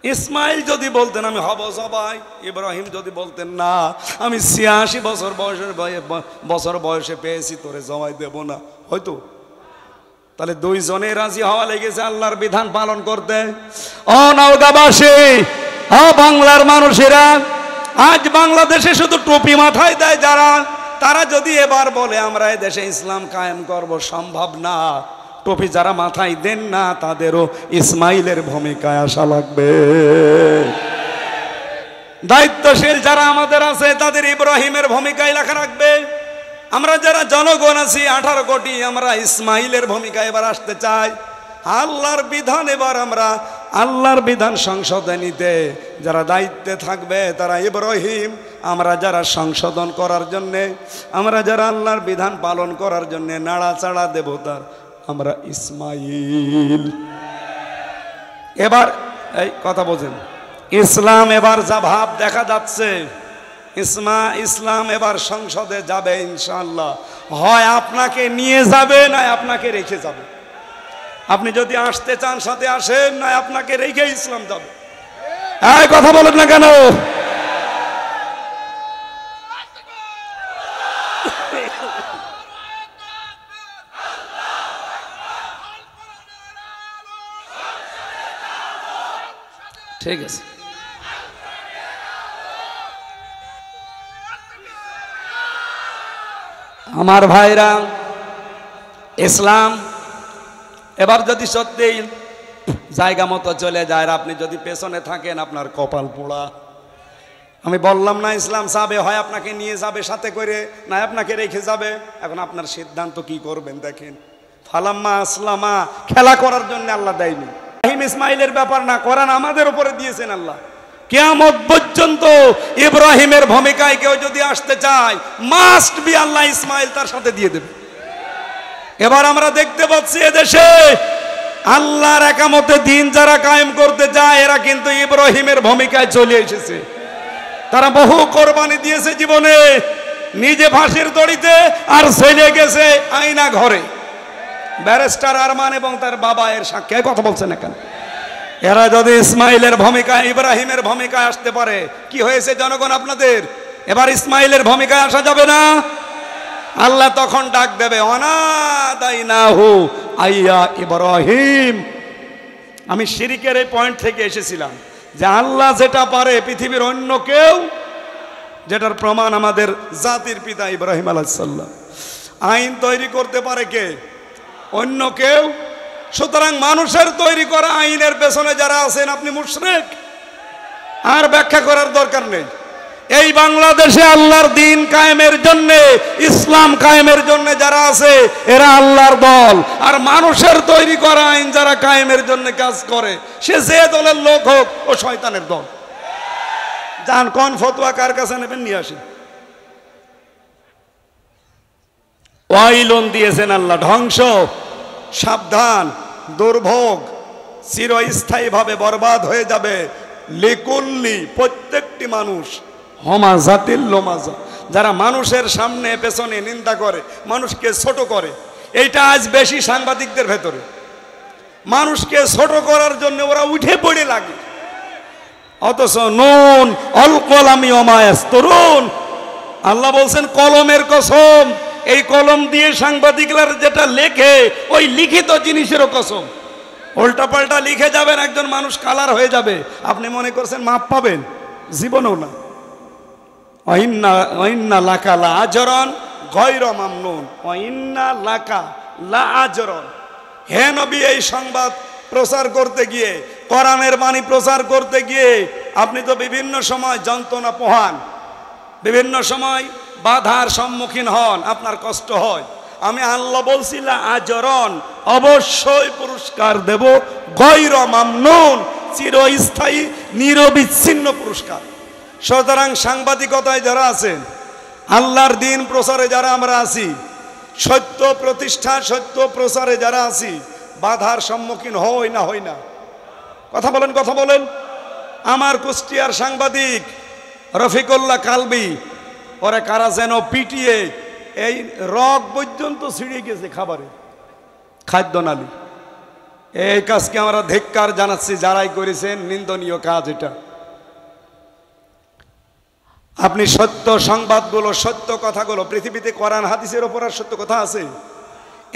S2: ইসমাইল যদি বলতেন আমি হব সবাই, ইব্রাহিম যদি বলতেন না আমি ৮৬ বছর বয়সে পেয়েছি তোরে জমাই দেব না, হয়তো তাহলে দুইজনে রাজি হওয়া লেগেছে আল্লাহর বিধান পালন করতে।
S1: ও নওগাঁবাসী, ও বাংলার মানুষেরা,
S2: আজ বাংলাদেশে শুধু টুপি মাথায় দেয় যারা, তারা যদি এবার বলে আমরা এই দেশে ইসলাম কায়েম করব, সম্ভব না। টুপি যারা মাথায় দেন না তাদেরও ইসমাইলের ভূমিকায় আসা লাগবে। দায়িত্বশীল যারা আমাদের আছে তাদের ইব্রাহিমের ভূমিকায় লেখা রাখবে। আমরা যারা জনগণ আছি 18 কোটি, আমরা ইসমাইলের ভূমিকায় এবার আসতে চাই। আল্লাহর বিধান এবার আমরা আল্লাহর বিধান সংশোধনে নিতে যারা দায়িত্বে থাকবে তারা ইব্রাহিম, আমরা যারা সংশোধন করার জন্যে, আমরা যারা আল্লাহর বিধান পালন করার জন্যে নাড়াচাড়া দেবতার, আমরা ইসমাইল। এবার এই কথা বোঝেন, ইসলাম এবার যা ভাব দেখা যাচ্ছে, ইসলাম এবার সংসদে যাবে ইনশাআল্লাহ। হয় আপনাকে নিয়ে যাবে না আপনাকে রেখে যাবে। আপনি যদি আসতে চান সাথে আসেন, না আপনাকে রেখে ইসলাম যাবে।
S1: এই কথা বলেন না কেন? ঠিক আছে, আমার ভাইরা, ইসলাম এবার যদি সত্যি জায়গা মতো চলে যায়, আর আপনি যদি পেছনে থাকেন আপনার কপাল পোড়া। আমি বললাম না ইসলাম যাবে, হয় আপনাকে নিয়ে যাবে সাথে করে, না আপনাকে রেখে যাবে। এখন আপনার সিদ্ধান্ত কি করবেন দেখেন। ফালাম্মা আসলামা, খেলা করার জন্য আল্লাহ দেয়নি। ইব্রাহিম ইসমাইলের ব্যাপার না, কোরআন আমাদের উপরে দিয়েছেন আল্লাহ। কিয়ামত পর্যন্ত ইব্রাহিমের ভূমিকায় কেউ যদি আসতে চায়, মাস্ট বি আল্লাহ ইসমাইল তার সাথে দিয়ে দেবে। এবার আমরা দেখতে পাচ্ছি এদেশে আল্লাহর একামতে দিন যারা কায়েম করতে চায়, এরা কিন্তু ইব্রাহিমের ভূমিকায় চলে এসেছে। তারা বহু কোরবানি দিয়েছে জীবনে, নিজে ফাঁসির দড়িতে, আর ছেলে গেছে আয়না ঘরে। ব্যারিস্টার আরমান এবং তার বাবা এর সাক্ষী কথা বলছেন এখানে। এরা যদি ইসমাইলের ভূমিকায়, ইব্রাহিমের ভূমিকায় আসতে পারে, কি হয়েছে জনগণ আপনাদের? এবার ইসমাইলের ভূমিকায় আসা যাবে না। আল্লাহ তখন ডাক দেবে, অনাদাইনাহু আইয়া ইব্রাহিম। আমি শিরিকের এই পয়েন্ট থেকে এসেছিলাম যে আল্লাহ যেটা পারে পৃথিবীর অন্য কেউ, যেটার প্রমাণ আমাদের জাতির পিতা ইব্রাহিম আলাইহিস সালাম। আইন তৈরি করতে পারে কে? অন্য কেউ। সুতরাং মানুষের তৈরি করা আইনের পেছনে যারা আছেন আপনি মুশরিক, আর ব্যাখ্যা করার দরকার নেই। এই বাংলাদেশে আল্লাহর দিন কায়েমের জন্য, ইসলাম কায়েমের জন্য যারা আছে এরা আল্লাহর দল, আর মানুষের তৈরি করা আইন যারা কায়েমের জন্য কাজ করে, সে যে দলের লোক হোক, ও শয়তানের দল। যান কোন ফতোয়া কার কাছে নেবেন নিয়ে আসেন। ওয়াইলুন দিয়েছেন আল্লাহ, ধ্বংস, সাবধান, দুর্ভোগ, চিরস্থায়ীভাবে বরবাদ হয়ে যাবে। লিকুল্লি, প্রত্যেকটি মানুষ, হমাজাতিল লোমাজা, যারা মানুষের সামনে পেছনে নিন্দা করে, মানুষকে ছোট করে। এইটা আজ বেশি সাংবাদিকদের ভেতরে। মানুষকে ছোট করার জন্য ওরা উঠে পড়ে লাগে, অথচ নুন অল কলামি ওমায়াস তরুণ, আল্লাহ বলছেন কলমের কসম, এই কলম দিয়ে সাংবাদিকরা যেটা লেখে ওই লিখিত জিনিসেরও কসম। উল্টা পাল্টা লিখে যাবেন, একজন মানুষ কালার হয়ে যাবে, আপনি মনে করছেন মাপ পাবেন, জীবনেও না। ওয়াইন্না লাকা লা আজরান গায়রা মামনুন, ওয়াইন্না লাকা লা আজরান। হে নবী, এই সংবাদ প্রচার করতে গিয়ে, কোরআনের বাণী প্রচার করতে গিয়ে আপনি তো বিভিন্ন সময় যন্ত্রণা পোহান, বিভিন্ন সময় বাধার সম্মুখীন হন, আপনার কষ্ট হয়। আমি আল্লাহ বলছিলাম আজরন, অবশ্যই পুরস্কার দেব, গায়রা মামনুন, চিরস্থায়ী নিরবিচ্ছিন্ন পুরস্কার। সুতরাং সাংবাদিকতায় যারা আছেন, আল্লাহর দিন প্রচারে যারা আমরা আছি, সত্য প্রতিষ্ঠা, সত্য প্রচারে যারা আছি, বাধার সম্মুখীন হই না হই না? কথা বলেন, কথা বলেন। আমার কুষ্টিয়ার সাংবাদিক রফিকুল্লাহ কালবি, ওরে কারা যেন পিটিয়ে এই রগ পর্যন্ত ছিঁড়ে গেছে খাবারে, খাদ্য নালী।
S2: এই কাজকে আমরা ধিক্কার জানাচ্ছি, যারাই করেছেন নিন্দনীয় কাজ এটা। আপনি সত্য সংবাদগুলো, সত্য কথাগুলো, পৃথিবীতে কোরআন হাদিসের ওপর আর সত্য কথা আছে,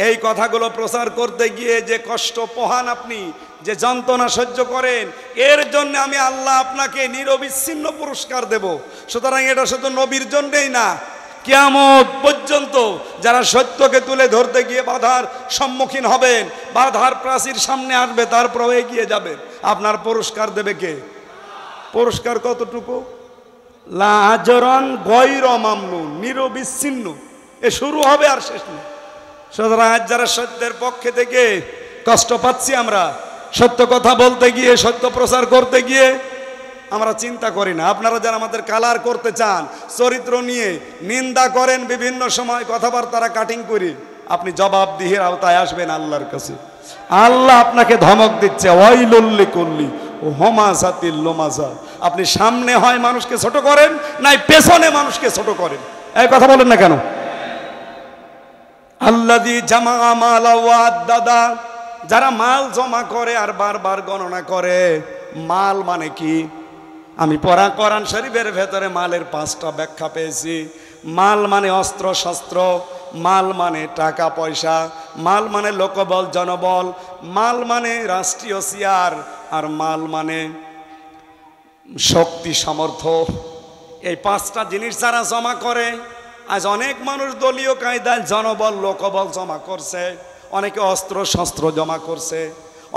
S2: এই কথাগুলো প্রচার করতে গিয়ে যে কষ্ট পোহান আপনি, যে যন্ত্রণা সহ্য করেন, এর জন্য আমি আল্লাহ আপনাকে নিরবিচ্ছিন্ন পুরস্কার দেব। সুতরাং এটা শুধু নবীর জন্যই না, কিয়ামত পর্যন্ত যারা সত্যকে তুলে ধরতে গিয়ে বাধার সম্মুখীন হবেন, বাধার প্রাচীর সামনে আসবে, তারপরেও এগিয়ে যাবেন, আপনার পুরস্কার দেবে কে? পুরস্কার কতটুকু? লা আজরান গায়রা মামনুন, নিরবিচ্ছিন্ন, এ শুরু হবে আর শেষ নেই। সুতরাং আজ যারা সত্যের পক্ষে থেকে কষ্ট পাচ্ছি, আমরা সত্য কথা বলতে গিয়ে, সত্য প্রচার করতে গিয়ে আমরা চিন্তা করি না। আপনারা যারা আমাদের কালার করতে চান, চরিত্র নিয়ে নিন্দা করেন, বিভিন্ন সময় কথাবার্তারা কাটিং করি, আপনি জবাবদিহির আওতায় আসবেন আল্লাহর কাছে। আল্লাহ আপনাকে ধমক দিচ্ছে, ওয়াইলুল লিকুল্লি হুমাযাতিল লুমাযা। আপনি সামনে হয় মানুষকে ছোট করেন, নাই পেছনে মানুষকে ছোট করেন। এই কথা বলেন না কেন? আল্লাযী জামা মালা ওয়া আদ্দাদা, যারা মাল জমা করে আর বারবার গণনা করে। মাল মানে কি? আমি পড়া কোরআন শরীফের ভেতরে মালের 5টা ব্যাখ্যা পেয়েছি। মাল মানে অস্ত্র শস্ত্র, মাল মানে টাকা পয়সা, মাল মানে লোকবল জনবল, মাল মানে রাষ্ট্রীয় চেয়ার, আর মাল মানে শক্তি সামর্থ্য। এই 5টা জিনিস যারা জমা করে, আজ অনেক মানুষ দলীয় কায়দায় জনবল লোকবল জমা করছে, অনেকে অস্ত্র শস্ত্র জমা করছে,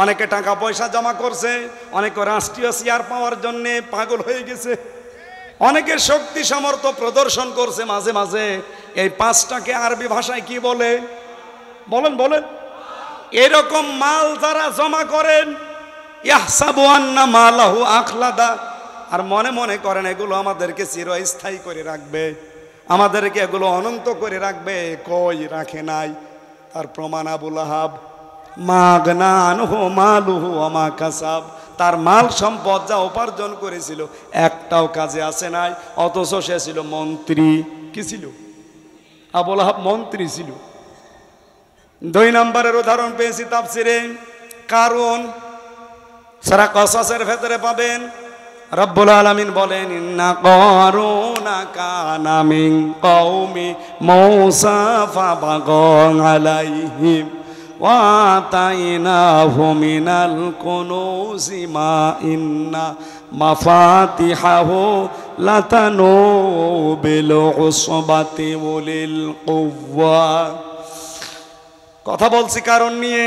S2: অনেকে টাকা পয়সা জমা করছে, অনেকে রাষ্ট্রীয় চেয়ার পাওয়ার জন্য পাগল হয়ে গেছে, অনেকে শক্তি সামর্থ্য প্রদর্শন করছে মাঝে মাঝে। এই 5টাকে আরবি ভাষায় কি বলে? বলেন বলেন। এরকম মাল যারা জমা করেন, ইয়াহসাবু আন্না মালাহু আখলাদা, আর মনে মনে করেন এগুলো আমাদেরকে চিরস্থায়ী করে রাখবে, আমাদেরকে এগুলো অনন্ত করে রাখবে। কই রাখে নাই। তার প্রমাণ আবু লাহাব, মাগনা আনহু মালুহু ওয়া মা কাসাব, তার মাল সম্পদ যা উপার্জন করেছিল একটাও কাজে আসে নাই, অথচ সে ছিল মন্ত্রী। কি ছিল? আবু লাহাব মন্ত্রী ছিল। 2 নম্বরের উদাহরণ পেয়েছি তাফসিরে, কারণ সূরা কসসের ভেতরে পাবেন, রব্বুল আলামিন বলেন, ইন্না কারুনা কানা মিন কওমি মূসা ফাবাগা আলাইহিম ওয়া আতাইনাহু মিনাল কুনুজি মা ইন্না মাফাতিহাহু লাতানু বিল উসবাতি উলিল কুওয়া। কথা বলছি কারণ নিয়ে।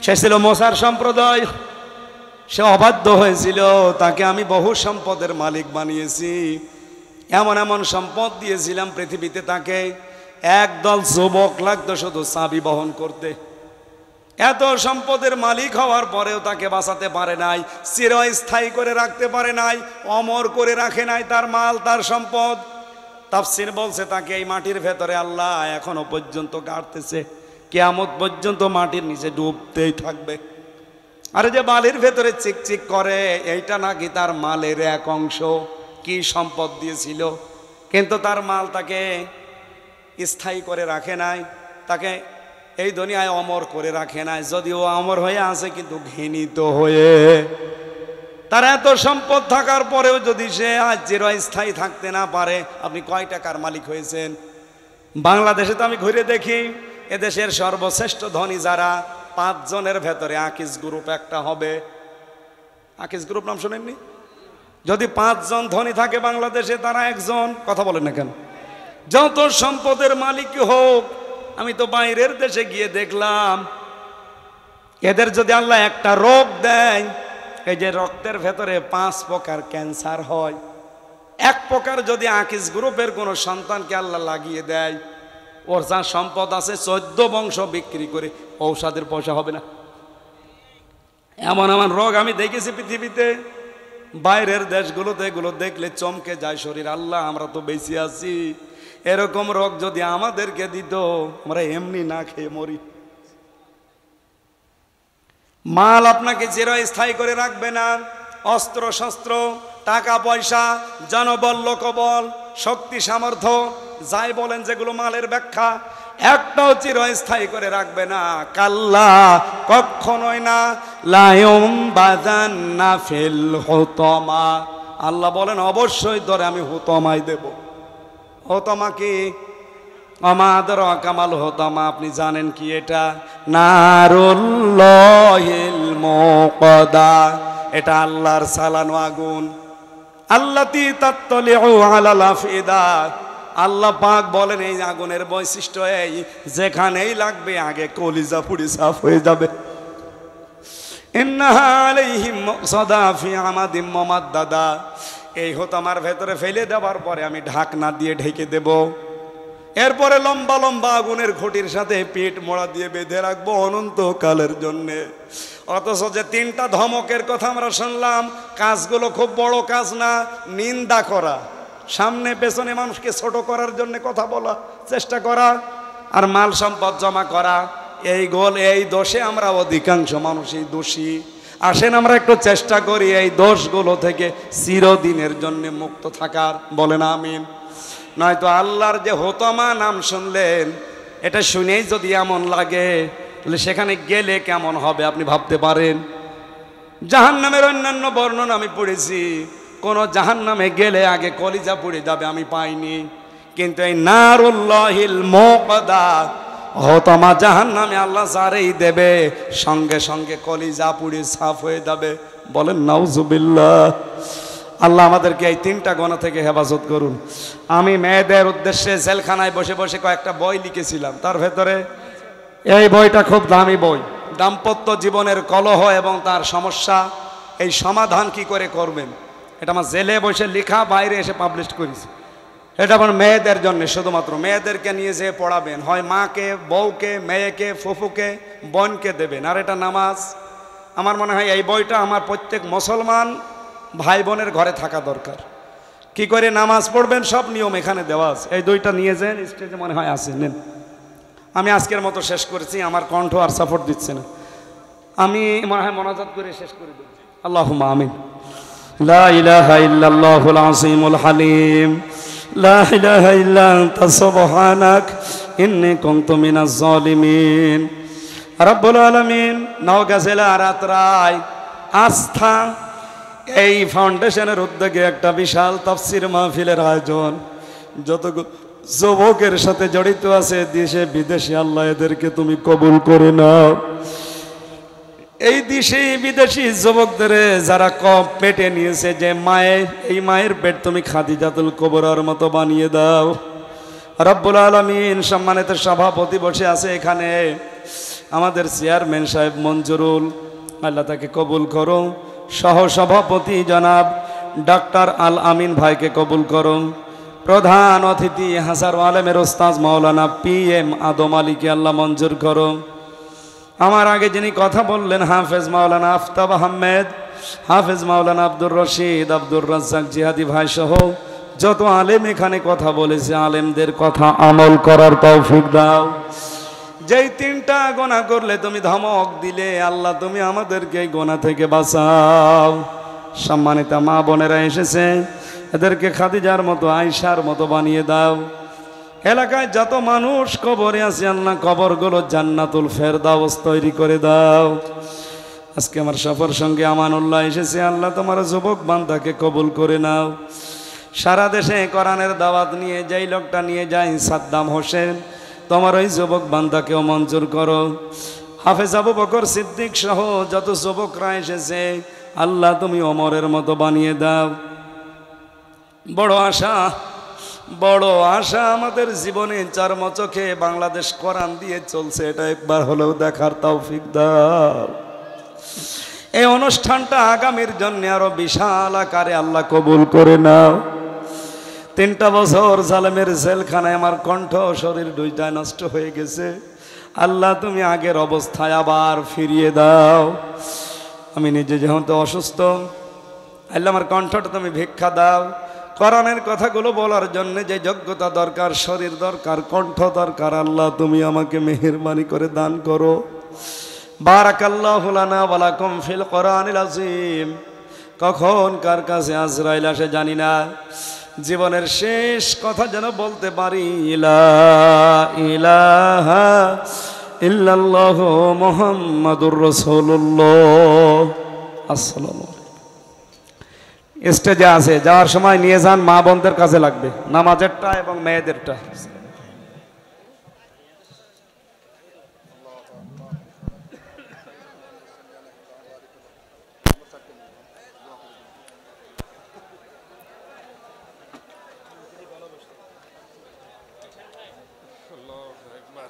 S2: সে ছিল মূসার সম্প্রদায়, সে অবাধ্য হয়েছিল, তাকে আমি বহু সম্পদের মালিক বানিয়েছি, এমন এমন সম্পদ দিয়েছিলাম পৃথিবীতে, তাকে একদল যুবক লাগতো শুধু চাবি বহন করতে। এত সম্পদের মালিক হওয়ার পরেও তাকে বাঁচাতে পারে নাই, চিরস্থায়ী করে রাখতে পারে নাই, অমর করে রাখে নাই তার মাল, তার সম্পদ। তাফসীর বলছে তাকে এই মাটির ভেতরে আল্লাহ এখনো পর্যন্ত গাড়তেছে, কিয়ামত পর্যন্ত মাটির নিচে ডুবতেই থাকবে। আরে যে বালির ভেতরে চিকচিক করে, এইটা নাকি তার মালের এক অংশ। কি সম্পদ দিয়েছিল, কিন্তু তার মাল তাকে স্থায়ী করে রাখে নাই, তাকে এই দুনিয়ায় অমর করে রাখে নাই। যদিও অমর হয়ে আছে, কিন্তু ঘৃণিত হয়ে। তার এত সম্পদ থাকার পরেও যদি সে আজ চিরস্থায়ী থাকতে না পারে, আপনি কয় টাকার মালিক হয়েছেন? বাংলাদেশে তো আমি ঘুরে দেখি, এদেশের সর্বশ্রেষ্ঠ ধনী যারা, 5 জনের ভেতরে আকিজ গ্রুপ একটা হবে। আকিজ গ্রুপ নাম শোনেননি? যদি 5 জন ধনী থাকে বাংলাদেশে, তারা একজন। কথা বলেন না কেন? যত সম্পদের মালিক হোক, আমি তো বাইরের দেশে গিয়ে দেখলাম, এদের যদি আল্লাহ একটা রোগ দেয়, এই যে রক্তের ভেতরে 5 প্রকার ক্যান্সার হয়, 1 প্রকার যদি আকিজ গ্রুপের কোনো সন্তানকে আল্লাহ লাগিয়ে দেয়, ওর যা সম্পদ আছে 14 বংশ বিক্রি করে ঔষধের পয়সা হবে না। এমন এমন রোগ আমি দেখেছি পৃথিবীতে, বাইরের দেশগুলোতে, এগুলো দেখলে চমকে যায় শরীর। আল্লাহ, আমরা তো বেঁচে আছি, এরকম রোগ যদি আমাদেরকে দিত, আমরা এমনি না খেয়ে মরি। মাল আপনাকে চিরস্থায়ী করে রাখবে না। অস্ত্র শস্ত্র, টাকা পয়সা, জনবল লোকবল, শক্তি সামর্থ্য, যাই বলেন যেগুলো মালের ব্যাখ্যা, একটাও চিরস্থায়ী করে রাখবে না। কাল্লা, কখনোই না। লায়ুম বাজান্না ফিল হুতমা, আল্লাহ বলেন অবশ্যই ধরে আমি হুতমাই দেব। হুতমা কি? আমাদের কামাল হুতমা, আপনি জানেন কি এটা? নারুল্লাহিল মুকদা, এটা আল্লাহর চালানো আগুন। আল্লাতী তাত্তালিউ আলাল আফিদা, আল্লাহ পাক বলেন এই আগুনের বৈশিষ্ট্য এই, যেখানেই লাগবে আগে কলিজা পুড়ি সাফ হয়ে যাবে। ইন্নাহা আলাইহিম মুসাদা ফি আমাদিম মুমাদ্দাদা, এই হুতমার ভেতরে ফেলে দেওয়ার পরে আমি ঢাকনা দিয়ে ঢেকে দেব। এরপরে লম্বা লম্বা আগুনের খুঁটির সাথে পিঠ মোড়া দিয়ে বেঁধে রাখবো অনন্তকালের জন্যে। অথচ যে তিনটা ধমকের কথা আমরা শুনলাম, কাজগুলো খুব বড় কাজ না। নিন্দা করা, সামনে পেছনে মানুষকে ছোট করার জন্য কথা বলা, চেষ্টা করা, আর মাল সম্পদ জমা করা, এই গোল এই দোষে আমরা অধিকাংশ মানুষই দোষী। আসেন আমরা একটু চেষ্টা করি এই দোষগুলো থেকে চিরদিনের জন্য মুক্ত থাকার, বলেন আমিন। নয়তো আল্লাহর যে হুতমা নাম শুনলেন, এটা শুনেই যদি এমন লাগে, তাহলে সেখানে গেলে কেমন হবে আপনি ভাবতে পারেন। জাহান্নামের অন্যান্য বর্ণনা আমি পড়েছি, কোন জাহান্নামে গেলে আগে কলিজা পুড়ে যাবে আমি পাইনি, কিন্তু এই নারুল্লাহিল মুকদা, হুতমা জাহান্নামে আল্লাহ যারেই দেবে সঙ্গে সঙ্গে কলিজা পুড়ে সাফ হয়ে যাবে, বলেন নাউজুবিল্লাহ। আল্লাহ আমাদেরকে এই তিনটা গুনাহ থেকে হেফাজত করুন। আমি মেয়েদের উদ্দেশ্যে জেলখানায় বসে বসে কয়েকটা বই লিখেছিলাম, তার ভেতরে এই বইটা খুব দামি বই, দাম্পত্য জীবনের কলহ এবং তার সমস্যা, এই সমাধান কি করে করবেন, এটা আমার জেলে বসে লেখা, বাইরে এসে পাবলিশ করেছি। এটা আমার মেয়েদের জন্য, শুধুমাত্র মেয়েদেরকে নিয়ে যেয়ে পড়াবেন, হয় মাকে, বউকে, মেয়েকে, ফুফুকে, বোনকে দেবেন। আর এটা নামাজ, আমার মনে হয় এই বইটা আমার প্রত্যেক মুসলমান ভাই বোনের ঘরে থাকা দরকার। কি করে নামাজ পড়বেন সব নিয়ম এখানে দেওয়া আছে। এই দুইটা নিয়ে যান, স্টেজে মনে হয় আছে, নেন। আমি আজকের মতো শেষ করেছি, আমার কণ্ঠ আর সাপোর্ট দিচ্ছে না, আমি মনে হয় মোনাজাত করে শেষ করে দেব। আল্লাহুম্মা আমিন। লা ইলাহা ইল্লাল্লাহুল আযীমুল হালিম, লা ইলাহা ইল্লা আনতা সুবহানাক ইন্নী কুনতু মিনাজ জালিমিন। রব্বুল আলামিন, নওগাঁ জেলা আরাতরায় আস্থা এই ফাউন্ডেশনের উদ্যোগে একটা বিশাল তাফসীর মাহফিলের আয়োজন। যতগুলো যুবকের সাথে জড়িত আছে দেশে বিদেশে, আল্লাহ এদেরকে তুমি কবুল করে নাও। এই দেশি বিদেশি যুবকদের যারা কম পেটে নিয়েছে, যে মায়ের, এই মায়ের পেট তুমি খাদিজাতুল কুবরার মতো বানিয়ে দাও। রব্বুল আলামিন, সম্মানিত সভাপতি বসে আছে এখানে, আমাদের চেয়ারম্যান সাহেব মঞ্জুরুল, আল্লাহ তাকে কবুল করো। সহ সভাপতি জনাব ডাক্তার আল আমিন ভাইকে কবুল করো। প্রধান অতিথি হাসার আলেমের ওস্তাদ মাওলানা PM আদম আলীকে আল্লাহ মঞ্জুর করো। আমার আগে যিনি কথা বললেন হাফেজ মাওলানা আফতাব আহমেদ, হাফেজ মাওলানা আব্দুর রশিদ, আব্দুর রাজ্জাক জিহাদি ভাই সহ যত আলেম এখানে কথা বলেছে, আলেমদের কথা আমল করার তৌফিক দাও। যেই তিনটা গোনা করলে তুমি ধমক দিলে, আল্লাহ তুমি আমাদেরকে এই গোনা থেকে বাঁচাও। সম্মানিত মা বোনেরা এসেছে, এদেরকে খাদিজার মতো, আয়েশার মতো বানিয়ে দাও। এলাকায় যত মানুষ কবরে আছে, আল্লাহ কবরগুলো জান্নাতুল ফেরদাউস তৈরি করে দাও। আজকে আমার সফর সঙ্গে আমানুল্লাহ এসেছে, আল্লাহ তোমার যুবক বান্দাকে কবুল করে নাও। সারা দেশে কোরআনের দাওয়াত নিয়ে যেই লোকটা নিয়ে যায় সাদ্দাম হোসেন, তোমার ওই যুবক বান্দাকেও মঞ্জুর করো। হাফেজ আবু বকর সিদ্দিক সহ যত যুবকরা এসেছে, আল্লাহ তুমি ওমরের মতো বানিয়ে দাও। বড় আশা আমাদের জীবনে, চর্মচোখে বাংলাদেশ কোরআন দিয়ে চলছে, এটা একবার হলেও দেখার তৌফিক দাও। এই অনুষ্ঠানটা আগামীর জন্য আরো বিশাল আকারে আল্লাহ কবুল করে নাও। 3টা বছর জালেমের জেলখানায় আমার কণ্ঠ শরীর দুইটাই নষ্ট হয়ে গেছে, আল্লাহ তুমি আগের অবস্থায় আবার ফিরিয়ে দাও। আমি নিজে যেহেতু অসুস্থ, আল্লাহ আমার কণ্ঠটা তুমি ভিক্ষা দাও। কোরআনের কথাগুলো বলার জন্য যে যোগ্যতা দরকার, শরীর দরকার, কণ্ঠ দরকার, আল্লাহ তুমি আমাকে মেহেরবানি করে দান করো। বারাকাল্লাহু লানা ওয়া লাকুম ফিল কোরআনিল আযীম। কখন কার কাছে আজরাইল আসে জানি না, জীবনের শেষ কথা যেন বলতে পারি, লা ইলাহা ইল্লাল্লাহু মুহাম্মাদুর রাসূলুল্লাহ। আসসালামু আলাইকুম। স্টেজে আছে, যাওয়ার সময় নিয়ে যান, মা বোনদের কাজে লাগবে, নামাজেরটা এবং মেয়েদেরটা।
S3: Allahu Akbar.